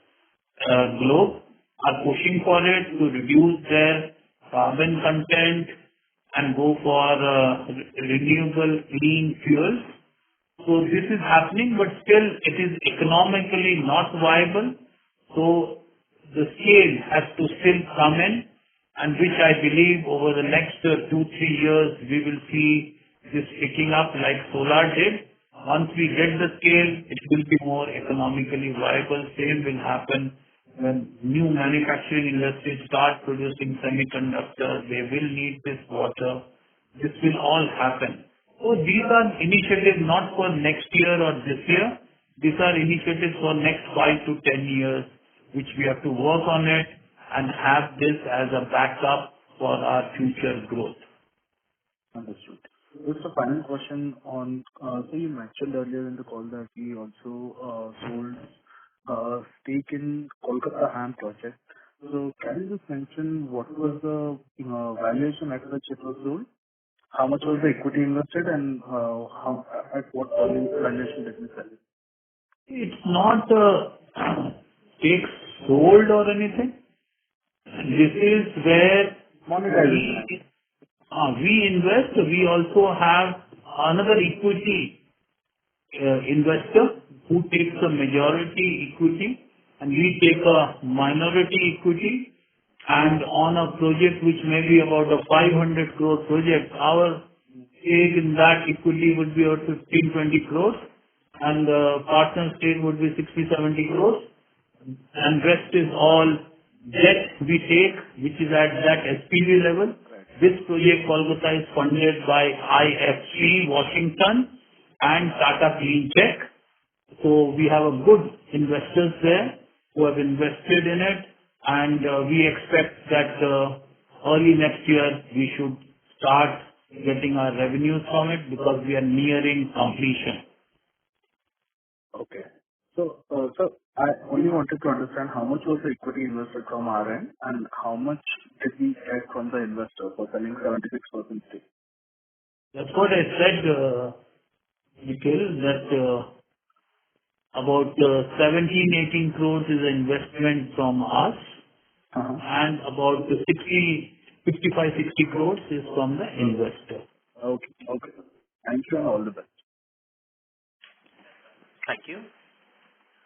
globe are pushing for it to reduce their carbon content and go for renewable clean fuels. So this is happening, but still it is economically not viable. So the scale has to still come in, and which I believe over the next 2-3 years we will see this picking up like solar did. Once we get the scale, it will be more economically viable. Same will happen when new manufacturing industries start producing semiconductors. They will need this water. This will all happen. So these are initiatives not for next year or this year. These are initiatives for next 5 to 10 years, which we have to work on it and have this as a backup for our future growth. Understood. Just a final question on, so you mentioned earlier in the call that we also sold stake in Kolkata HAM project. So can you just mention what was the valuation at which it was sold? How much was the equity invested and how at what valuation did we sell it? It's not stake sold or anything. This is where monetization. We invest. We also have another equity investor who takes a majority equity, and we take a minority equity. And on a project which may be about a 500 crore project, our stake in that equity would be about 15-20 crores, and the partner stake would be 60-70 crores, and rest is all debt we take, which is at that SPV level. This project, Kolkata, is funded by IFC Washington and Tata Clean Tech. So we have a good investors there who have invested in it, and we expect that early next year we should start getting our revenues from it because we are nearing completion. Okay. So, I only wanted to understand how much was the equity invested from our end and how much did we get from the investor for selling 76% stake? That's what I said, Nikhil, that about 17-18 crores is an investment from us, and about 55-60 crores is from the investor. Okay. Okay. Thank you and all the best. Thank you.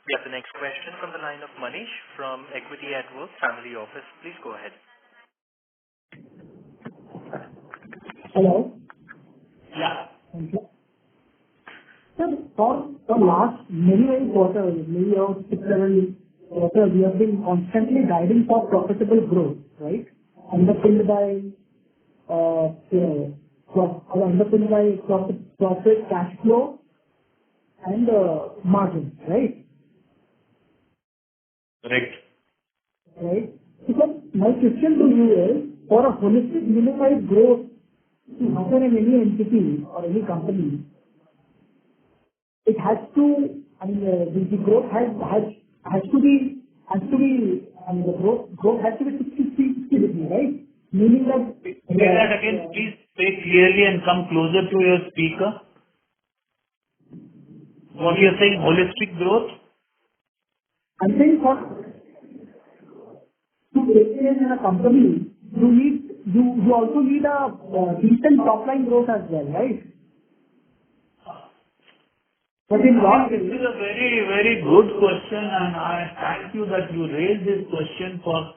We have the next question from the line of Manish from Equity at Work Family Office. Please go ahead. Hello. Yeah. Thank you. Sir, for the last many quarters, maybe around 6-7 quarters, we have been constantly guiding for profitable growth, right? Underpinned by profit, cash flow, and margin, right? Correct. right? Because my question to you is, for a holistic unified growth to happen in any entity or any company, it has to, the growth has to be, the growth has to be 60 degree, right? Meaning that. Say that again, please speak clearly and come closer to your speaker. What you are saying, holistic growth? I'm saying for to take place in a company, you also need a decent top line growth as well, right? But in what This is a very, very good question, and I thank you that you raised this question for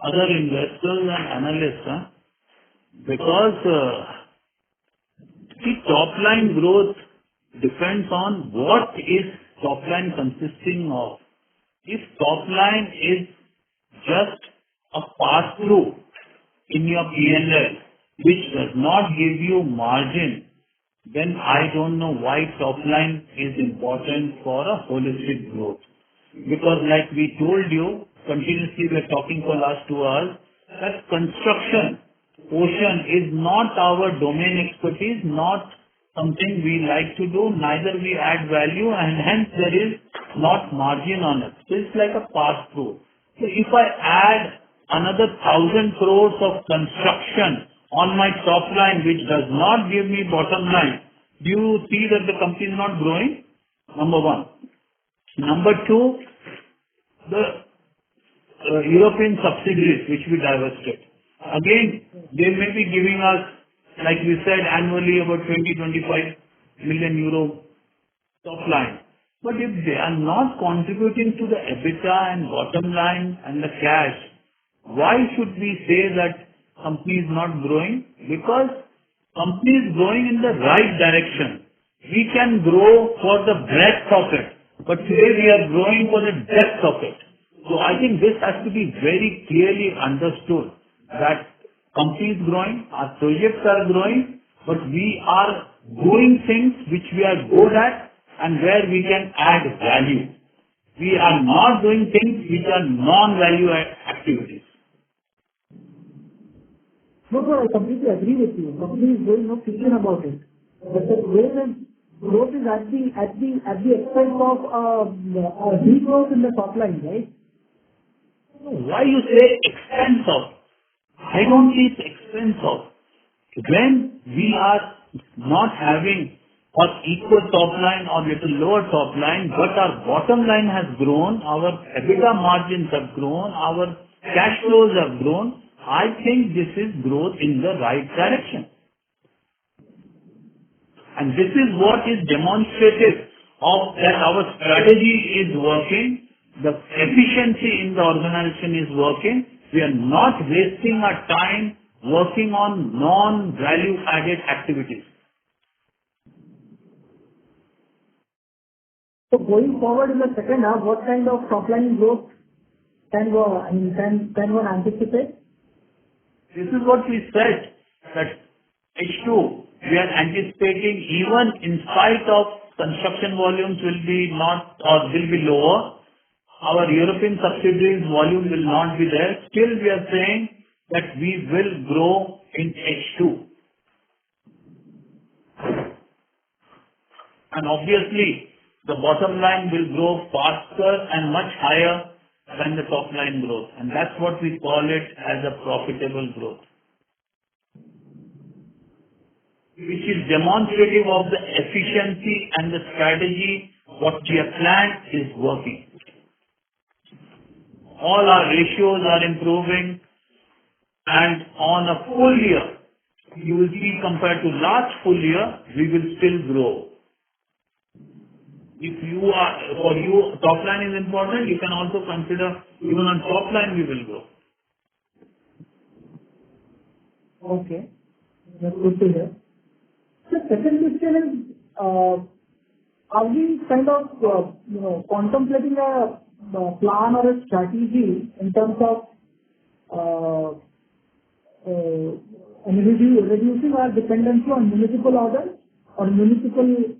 other investors and analysts, because the top line growth depends on what is top line consisting of. If top line is just a pass-through in your P&L, which does not give you margin, then I don't know why top line is important for a holistic growth. Because like we told you, continuously we are talking for last 2 hours, that construction portion is not our domain expertise, not something we like to do, neither we add value, and hence there is not margin on it. So it's like a pass-through. So if I add another 1,000 crores of construction on my top line, which does not give me bottom line, do you see that the company is not growing? Number one. Number two, the European subsidiaries which we divested. Again, they may be giving us, like we said, annually about 20-25 million euro top line. But if they are not contributing to the EBITDA and bottom line and the cash, why should we say that company is not growing? Because company is growing in the right direction. We can grow for the breadth of it, but today we are growing for the depth of it. So I think this has to be very clearly understood that company is growing, our projects are growing, but we are doing things which we are good at and where we can add value. We are not doing things which are non-value activities. No, sir, I completely agree with you. Company is doing no question about it. But the growth is at the expense of degrowth in the top line, right? Why you say expense of? I don't see it's expense of. When we are not having or equal top line or little lower top line, but our bottom line has grown, our EBITDA margins have grown, our cash flows have grown, I think this is growth in the right direction. And this is what is demonstrative of that our strategy is working, the efficiency in the organization is working. We are not wasting our time working on non-value added activities. So going forward in the second half, what kind of top line growth can one anticipate? This is what we said, that H2, we are anticipating even in spite of construction volumes will be lower, our European subsidiaries volume will not be there. Still we are saying that we will grow in H2. And obviously, the bottom line will grow faster and much higher than the top line growth. And that's what we call it as a profitable growth, which is demonstrative of the efficiency and the strategy what we have planned is working. All our ratios are improving, and on a full year, you will see compared to last full year, we will still grow. For you, top line is important, you can also consider even on top line we will grow. Okay. That's good to hear. The second question is, are we kind of, contemplating a plan or a strategy in terms of reducing our dependency on municipal orders or municipal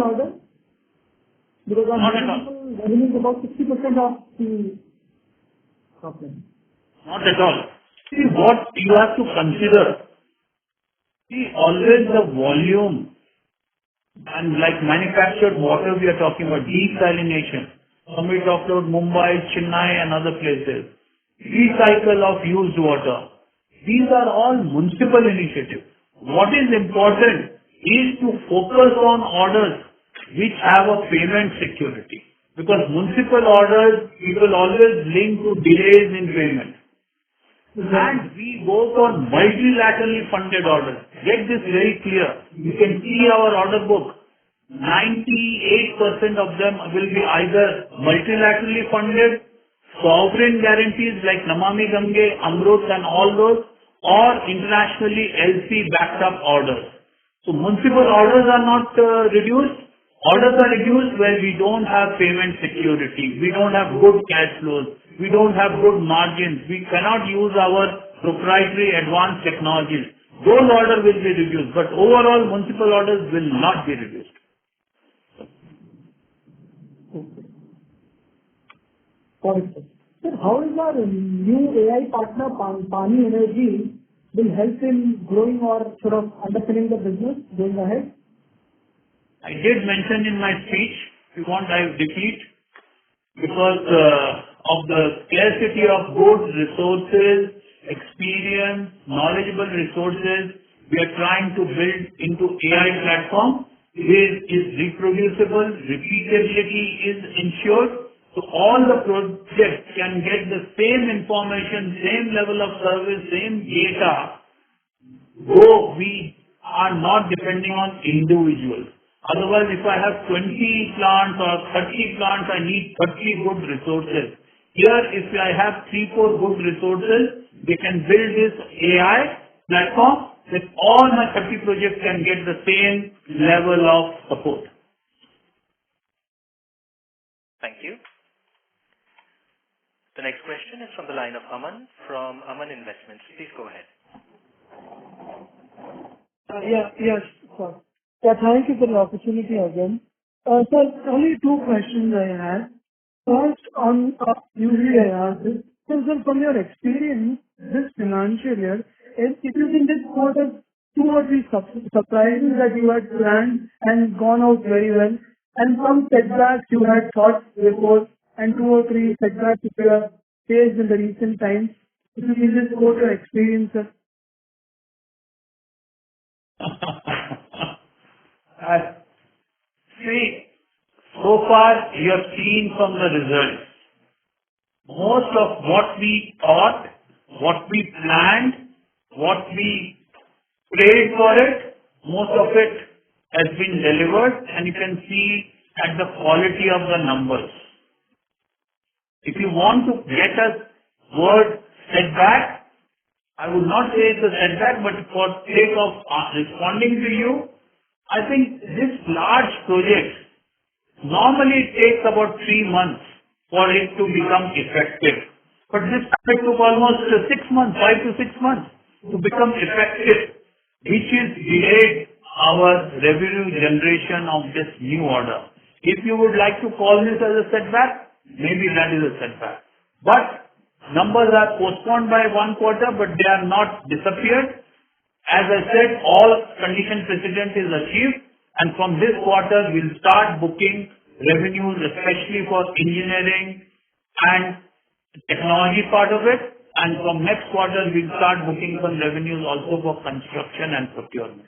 orders? Because our municipal revenue is about 60% of the profit. Not at all. See, what you have to consider, see, always the volume and like manufactured water we are talking about, desalination. Somebody talked about Mumbai, Chennai and other places. Recycle of used water. These are all municipal initiatives. What is important is to focus on orders which have a payment security. Because municipal orders, people always link to delays in payment. And we go for multilaterally funded orders. Get this very clear. You can see our order book. 98% of them will be either multilaterally funded, sovereign guarantees like Namami Gange, Amrut and all those, or internationally LC backed up orders. So municipal orders are not reduced. Orders are reduced where we don't have payment security, we don't have good cash flows, we don't have good margins, we cannot use our proprietary advanced technologies. Those orders will be reduced, but overall municipal orders will not be reduced. Got it, sir. Sir, how is our new AI partner, Pani Energy, will help in growing or sort of underpinning the business going ahead? I did mention in my speech, if you want I repeat, because of the scarcity of good resources, experience, knowledgeable resources, we are trying to build into AI platform. It is reproducible, repeatability is ensured, so all the projects can get the same information, same level of service, same data, though we are not depending on individuals. Otherwise, if I have 20 plants or 30 plants, I need 30 good resources. Here, if I have 3-4 good resources, they can build this AI platform that all my 30 projects can get the same level of support. Thank you. The next question is from the line of Aman from Aman Investments. Please go ahead. Yes, sir. Yeah, thank you for the opportunity again. Sir, only two questions I had. First, on usually I ask this. So, sir, from your experience this financial year, if you can just quote us 2 or 3 surprises that you had planned and gone out very well, and some setbacks you had thought before, and 2 or 3 setbacks if you have faced in the recent times. If you can just quote your experience, sir. See, so far you have seen from the results, most of what we thought, what we planned, what we prayed for it, most of it has been delivered, and you can see at the quality of the numbers. If you want to get a word setback, I would not say it's a setback, but for sake of responding to you, I think this large project, normally it takes about 3 months for it to become effective. But this project took almost 6 months, 5 to 6 months to become effective, which is delayed our revenue generation of this new order. If you would like to call this as a setback, maybe that is a setback. But numbers are postponed by 1 quarter, but they are not disappeared. As I said, all condition precedent is achieved, and from this quarter we'll start booking revenues, especially for engineering and technology part of it, and from next quarter we'll start booking some revenues also for construction and procurement.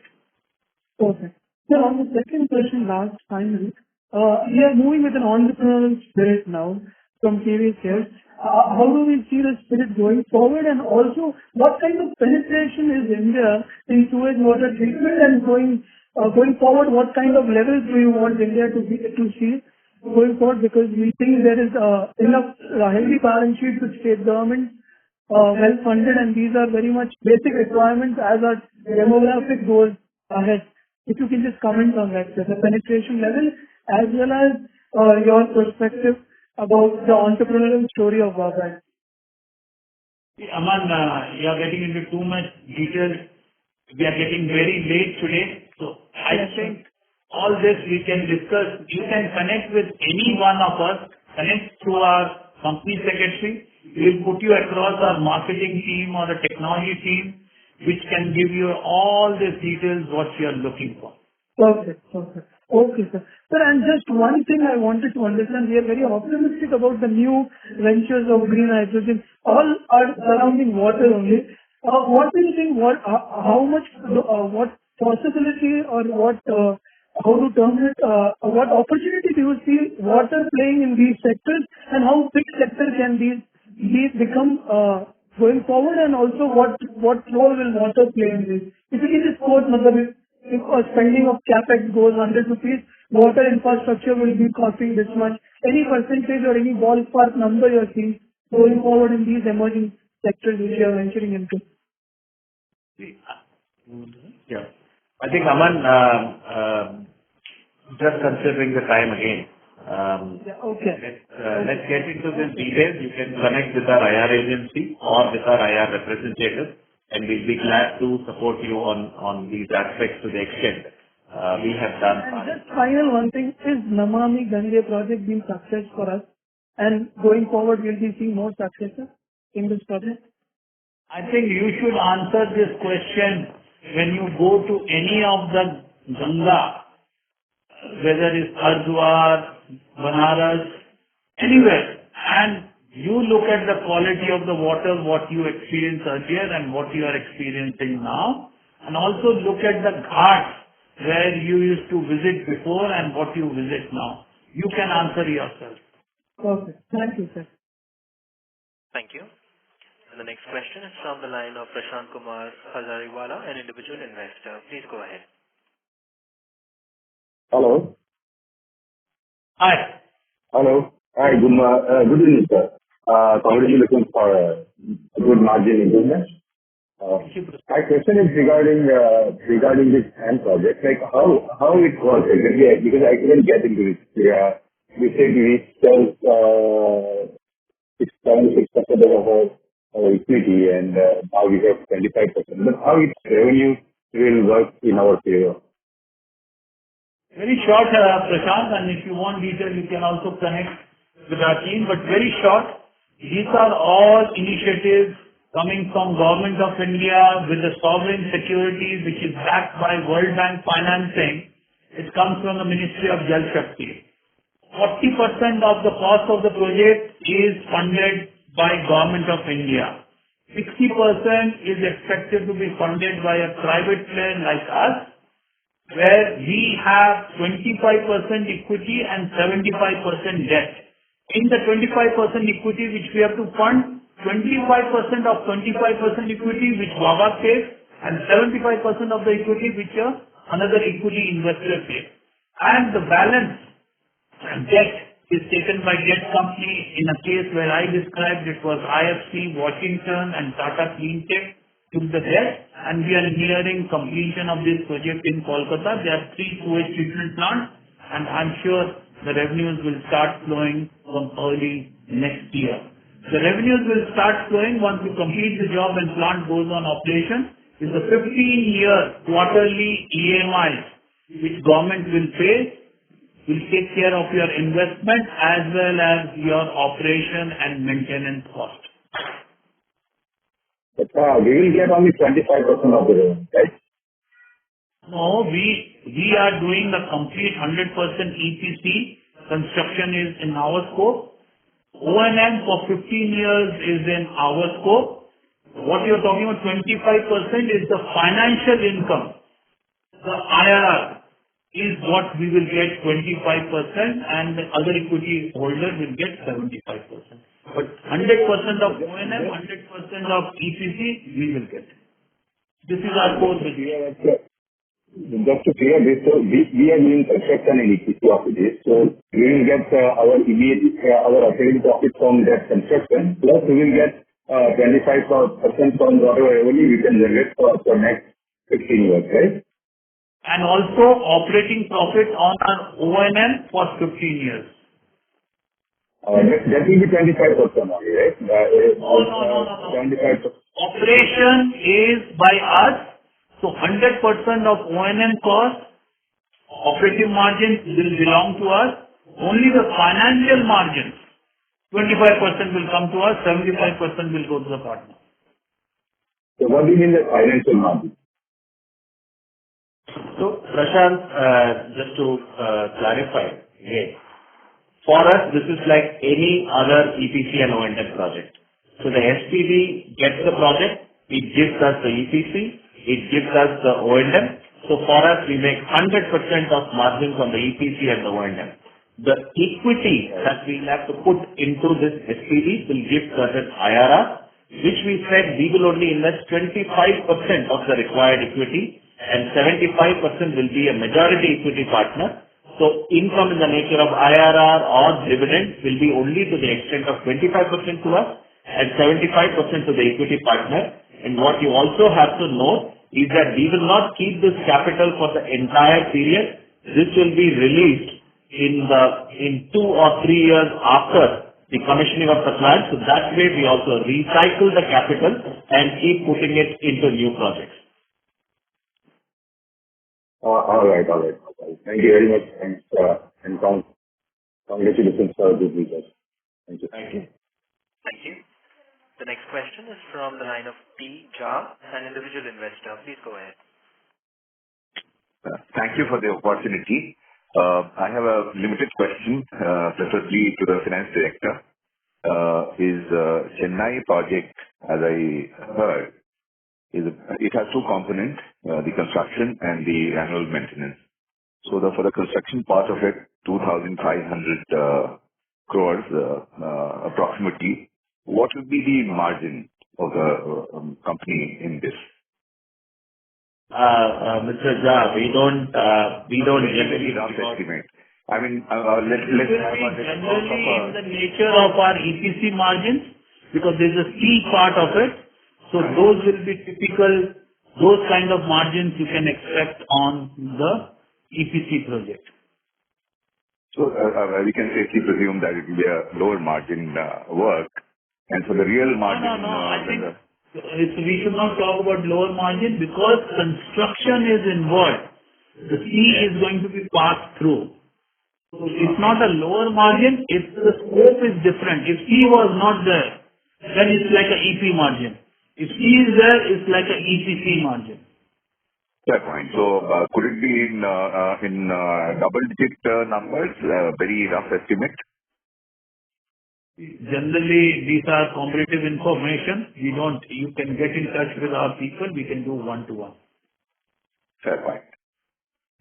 Okay. So on the second question, finally, we are moving with an entrepreneurial spirit now from previous years. How do we see the spirit going forward, and also what kind of penetration is India in sewage water treatment, and going forward, what kind of levels do you want India to see going forward? Because we think there is enough healthy balance sheet with state government, well funded, and these are very much basic requirements as our demographic goes ahead. If you can just comment on that, the penetration level as well as your perspective about the entrepreneurial story of Wabag. Aman, you are getting into too much detail. We are getting very late today. So I think all this we can discuss. You can connect with any one of us, connect through our company secretary. We'll put you across our marketing team or a technology team, which can give you all the details what you are looking for. Perfect. Perfect. Okay, sir. Sir, and just one thing I wanted to understand, we are very optimistic about the new ventures of green hydrogen. All are surrounding water only. What do you think, how much, what possibility or what, how to term it, what opportunity do you see water playing in these sectors, and how big sector can these become going forward, and also what role will water play in this? If you can just quote, if a spending of capex goes 100 rupees, water infrastructure will be costing this much. Any percentage or any ballpark number you are seeing going forward in these emerging sectors which you are venturing into? Yeah. I think, Aman, just considering the time again, okay. Let's get into this details. You can connect with our IR agency or with our IR representative, and we'll be glad to support you on these aspects to the extent we have done. And just final one thing, is Namami Gange project been success for us? And going forward, will we see more successes in this project? I think you should answer this question when you go to any of the Ganga, whether it's Hardwar, Banaras, anywhere, and you look at the quality of the water, what you experienced earlier and what you are experiencing now, and also look at the ghats where you used to visit before and what you visit now. You can answer yourself. Perfect. Thank you, sir. Thank you. And the next question is from the line of Prashant Kumar Hazariwala, an individual investor. Please go ahead. Hello. Hi. Hello. Hi. Good evening, sir. Congratulations for a good margin improvement. My question is regarding this HAM project, like how it works exactly, because I couldn't get into it. We said we sell 6% of our equity, and now we have 25%. But how its revenue will work in our favor? Very short, Prashant, and if you want detail, you can also connect with our team. But very short, these are all initiatives coming from Government of India with the sovereign security, which is backed by World Bank financing. It comes from the Ministry of Jal Shakti. 40% of the cost of the project is funded by Government of India. 60% is expected to be funded by a private player like us, where we have 25% equity and 75% debt. In the 25% equity which we have to fund, 25% of 25% equity which Wabag pays, and 75% of the equity which another equity investor pays. And the balance debt is taken by debt company. In a case where I described, it was IFC, Washington and Tata Cleantech took the debt, and we are nearing completion of this project in Kolkata. There are 3 sewage treatment plants, and I'm sure the revenues will start flowing from early next year. The revenues will start flowing once we complete the job and plant goes on operation. It's a 15-year quarterly EMIs which government will pay, will take care of your investment as well as your operation and maintenance cost. But we will get only 25% of the revenue, right? No, we are doing the complete 100% EPC. Construction is in our scope. O&M for 15 years is in our scope. What you're talking about, 25% is the financial income. The IRR is what we will get 25%, and the other equity holder will get 75%. But 100% of O&M, 100% of EPC, we will get. This is our core business. Just to clear this, so we are doing construction and EPC of this, so we will get our immediate operating profit from that construction, plus we will get 25% from whatever revenue we can generate for next 15 years, right? And also operating profit on our O&M for 15 years. That will be 25% only, right? No. 25%. Operation is by us, so 100% of O&M cost, operating margins will belong to us. Only the financial margins, 25% will come to us, 75% will go to the partner. So what do you mean by financial margin? So, Prashant, just to clarify again, for us, this is like any other EPC and O&M project. So the SPV gets the project, it gives us the EPC, it gives us the O&M. So for us, we make 100% of margins on the EPC and the O&M. The equity that we have to put into this SPV will give certain IRR, which we said we will only invest 25% of the required equity and 75% will be a majority equity partner. So income in the nature of IRR or dividend will be only to the extent of 25% to us and 75% to the equity partner. And what you also have to know is that we will not keep this capital for the entire period. This will be released in 2 or 3 years after the commissioning of the plant. So that way we also recycle the capital and keep putting it into new projects. All right. Thank you very much. Thanks, and congratulations for good results. Thank you. Thank you. Thank you. The next question is from the line of T. Jha, an individual investor. Please go ahead. Thank you for the opportunity. I have a limited question, preferably to the finance director. Is Chennai project, as I heard, it has 2 components, the construction and the annual maintenance. So for the construction part of it, 2,500 crores approximately. What will be the margin of the company in this? Mr. Jha, we don't Very rough estimate. I mean, let's It will be generally in the nature of our EPC margins because there's a C part of it. So those will be typical, those kind of margins you can expect on the EPC project. So we can safely presume that it will be a lower margin work. And for the real margin... No. I think we should not talk about lower margin because construction is involved. The C is going to be passed through. So it's not a lower margin if the scope is different. If C was not there, then it's like a EP margin. If C is there, it's like a EPC margin. Fair point. So could it be in double-digit numbers, very rough estimate? Generally, these are competitive information. You can get in touch with our people. We can do one-to-one. Fair point.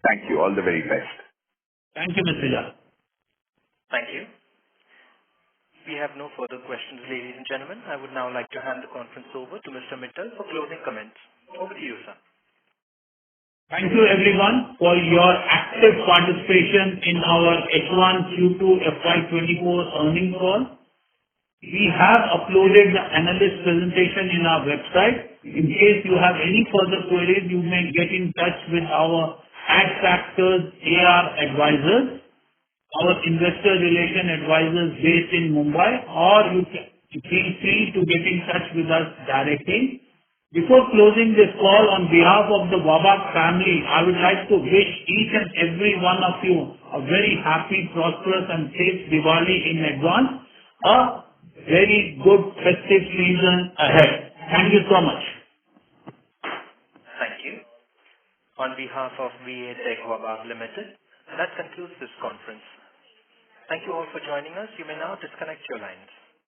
Thank you. All the very best. Thank you, Mr. Jha. Thank you. We have no further questions, ladies and gentlemen. I would now like to hand the conference over to Mr. Mittal for closing comments. Over to you, sir. Thank you, everyone, for your active participation in our H1 Q2 FY24 earnings call. We have uploaded the analyst presentation in our website. In case you have any further queries, you may get in touch with our Adfactors AR advisors, our investor relation advisors based in Mumbai, or you can feel free to get in touch with us directly. Before closing this call, on behalf of the Wabag family, I would like to wish each and every one of you a very happy, prosperous and safe Diwali in advance. A very good festive season ahead. Thank you so much. Thank you. On behalf of Tech Wabag Ltd, that concludes this conference. Thank you all for joining us. You may now disconnect your lines.